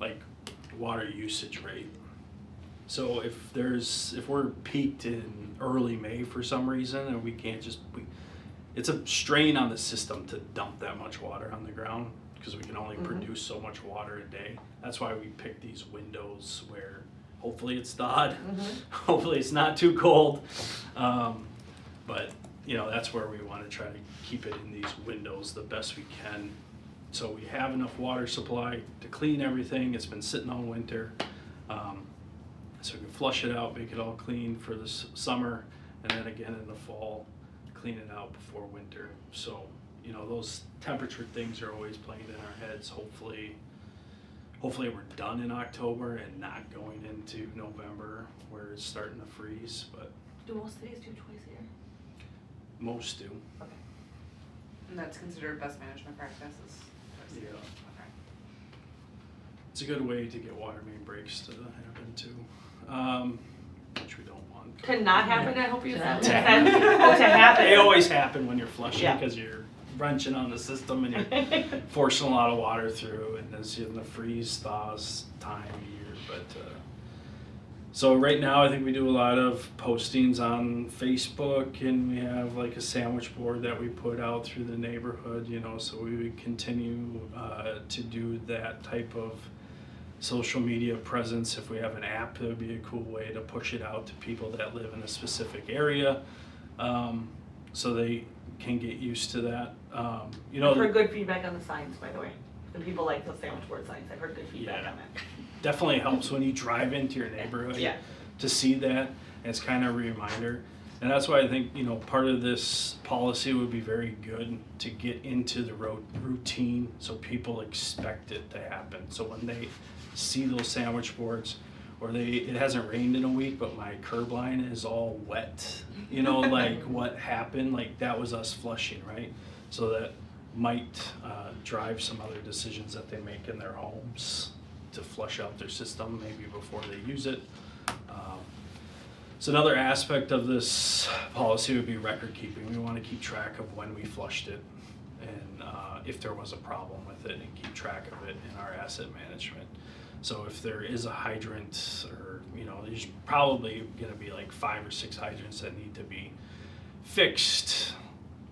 Speaker 6: like water usage rate. So if we're peaked in early May for some reason and we can't it's a strain on the system to dump that much water on the ground, because we can only produce so much water a day. That's why we pick these windows where hopefully it's thawed, hopefully it's not too cold. But you know, that's where we want to try to keep it in these windows the best we can. So we have enough water supply to clean everything. It's been sitting all winter. So we can flush it out, make it all clean for the summer, and then again in the fall, clean it out before winter. So, you know, those temperature things are always playing in our heads. Hopefully we're done in October and not going into November where it's starting to freeze, but
Speaker 1: Do most cities do twice a year?
Speaker 6: most do.
Speaker 2: And that's considered best management practices?
Speaker 6: Yeah.
Speaker 2: Okay.
Speaker 6: It's a good way to get water main breaks to happen too, which we don't want.
Speaker 1: To not happen, I hope you said.
Speaker 6: To
Speaker 1: To happen.
Speaker 6: They always happen when you're flushing
Speaker 1: Yeah.
Speaker 6: because you're wrenching on the system and you're forcing a lot of water through, and it's in the freeze thaws time of year. But so right now I think we do a lot of postings on Facebook, and we have like a sandwich board that we put out through the neighborhood, you know, so we would continue to do that type of social media presence. If we have an app, that would be a cool way to push it out to people that live in a specific area, so they can get used to that. You know,
Speaker 1: I've heard good feedback on the signs, by the way. The people like those sandwich board signs. I've heard good feedback
Speaker 6: Yeah.
Speaker 1: on that.
Speaker 6: definitely helps when you drive into your neighborhood
Speaker 1: Yeah.
Speaker 6: to see that. And it's kind of a reminder. And that's why I think, you know, part of this policy would be very good to get into the routine so people expect it to happen. So when they see those sandwich boards, or it hasn't rained in a week, but my curb line is all wet, you know, like what happened, like that was us flushing, right? So that might drive some other decisions that they make in their homes to flush out their system maybe before they use it. So another aspect of this policy would be record keeping. We want to keep track of when we flushed it and if there was a problem with it, and keep track of it in our asset management. So if there is a hydrant, or, you know, there's probably going to be like 5 or 6 hydrants that need to be fixed,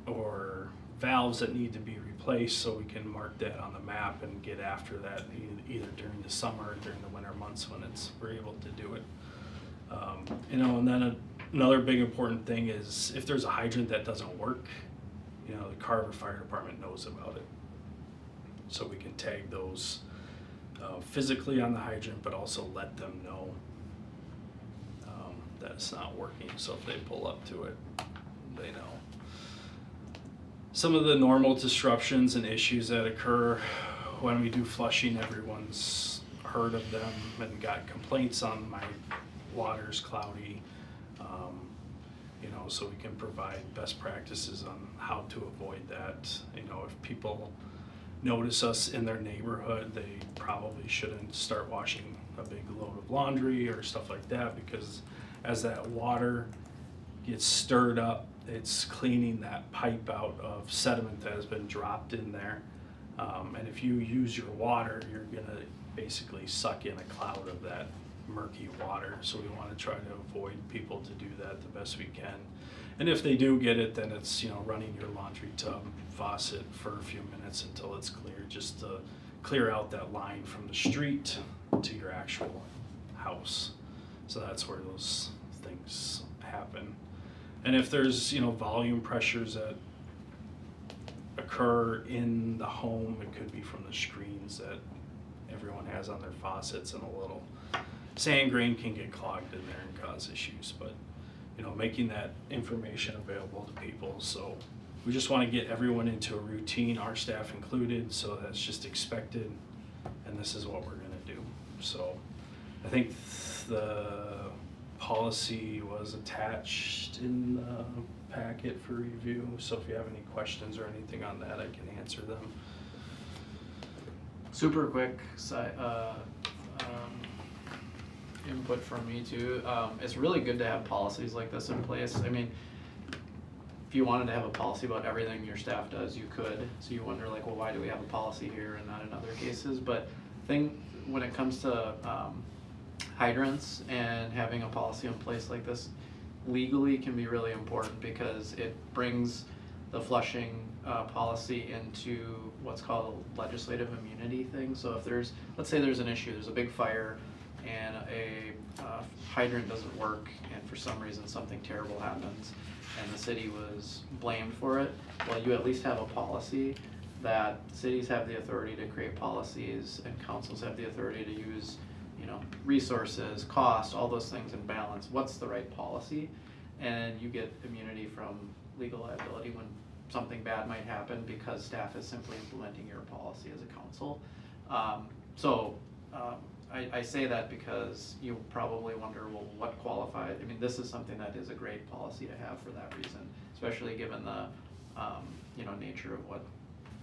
Speaker 6: or valves that need to be replaced, so we can mark that on the map and get after that either during the summer or during the winter months when we're able to do it. You know, and then another big important thing is if there's a hydrant that doesn't work, you know, the Carver Fire Department knows about it. So we can tag those physically on the hydrant, but also let them know that it's not working. So if they pull up to it, they know. Some of the normal disruptions and issues that occur when we do flushing, everyone's heard of them and got complaints on my water's cloudy, you know, so we can provide best practices on how to avoid that. You know, if people notice us in their neighborhood, they probably shouldn't start washing a big load of laundry or stuff like that, because as that water gets stirred up, it's cleaning that pipe out of sediment that has been dropped in there. And if you use your water, you're gonna basically suck in a cloud of that murky water. So we want to try to avoid people to do that the best we can. And if they do get it, then it's, you know, running your laundry tub faucet for a few minutes until it's clear, just to clear out that line from the street to your actual house. So that's where those things happen. And if there's, you know, volume pressures that occur in the home. It could be from the screens that everyone has on their faucets, and a little sand grain can get clogged in there and cause issues. But making that information available to people. So we just want to get everyone into a routine, our staff included, so that's just expected, and this is what we're going to do. So I think the policy was attached in the packet for review, so if you have any questions or anything on that, I can answer them.
Speaker 8: Super quick input from me too. It's really good to have policies like this in place. I mean, if you wanted to have a policy about everything your staff does, you could. So you wonder like, well, why do we have a policy here and not in other cases? But when it comes to hydrants and having a policy in place like this, legally can be really important because it brings the flushing policy into what's called a legislative immunity thing. So if let's say there's an issue, there's a big fire and a hydrant doesn't work, and for some reason something terrible happens and the city was blamed for it, well, you at least have a policy that cities have the authority to create policies and councils have the authority to use resources, cost, all those things in balance. What's the right policy? And you get immunity from legal liability when something bad might happen because staff is simply implementing your policy as a council. I say that because you probably wonder, well, what qualifies? I mean, this is something that is a great policy to have for that reason, especially given the nature of what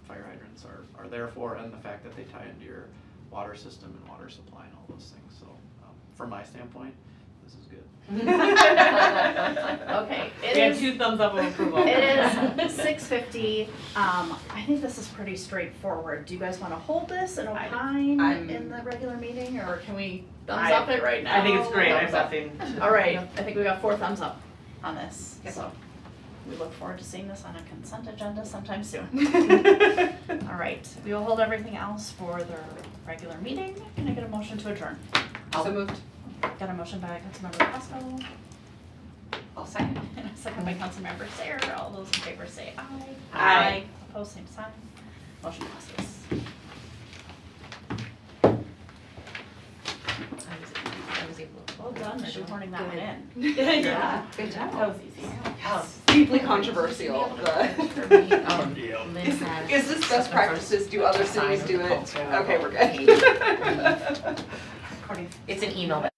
Speaker 8: fire hydrants are there for, and the fact that they tie into your water system and water supply and all those things. So from my standpoint, this is good.
Speaker 3: Okay,
Speaker 1: We have 2 thumbs up of approval.
Speaker 3: It is 6:50. I think this is pretty straightforward. Do you guys want to hold this and opine in the regular meeting, or can we thumbs up it right now?
Speaker 1: I think it's great. I have
Speaker 3: Thumbs up.
Speaker 1: nothing.
Speaker 3: All right, I think we got 4 thumbs up on this, so we look forward to seeing this on a consent agenda sometime soon. All right, we will hold everything else for the regular meeting. Can I get a motion to adjourn?
Speaker 2: So moved.
Speaker 3: Got a motion by Councilmember Pasco.
Speaker 9: I'll second.
Speaker 3: And a second by Councilmember Sayer. All those in favor say aye.
Speaker 1: Aye.
Speaker 3: Opposed, same sign. Motion passes.
Speaker 9: I was able to.
Speaker 3: Well done, shoehorning that one in.
Speaker 1: Yeah.
Speaker 9: Good job.
Speaker 1: That was easy.
Speaker 2: Deeply controversial.
Speaker 9: For me,
Speaker 6: Yeah.
Speaker 9: Lynn has.
Speaker 2: Is this best practices? Do other cities do it? Okay, we're good.
Speaker 3: According
Speaker 9: It's an email that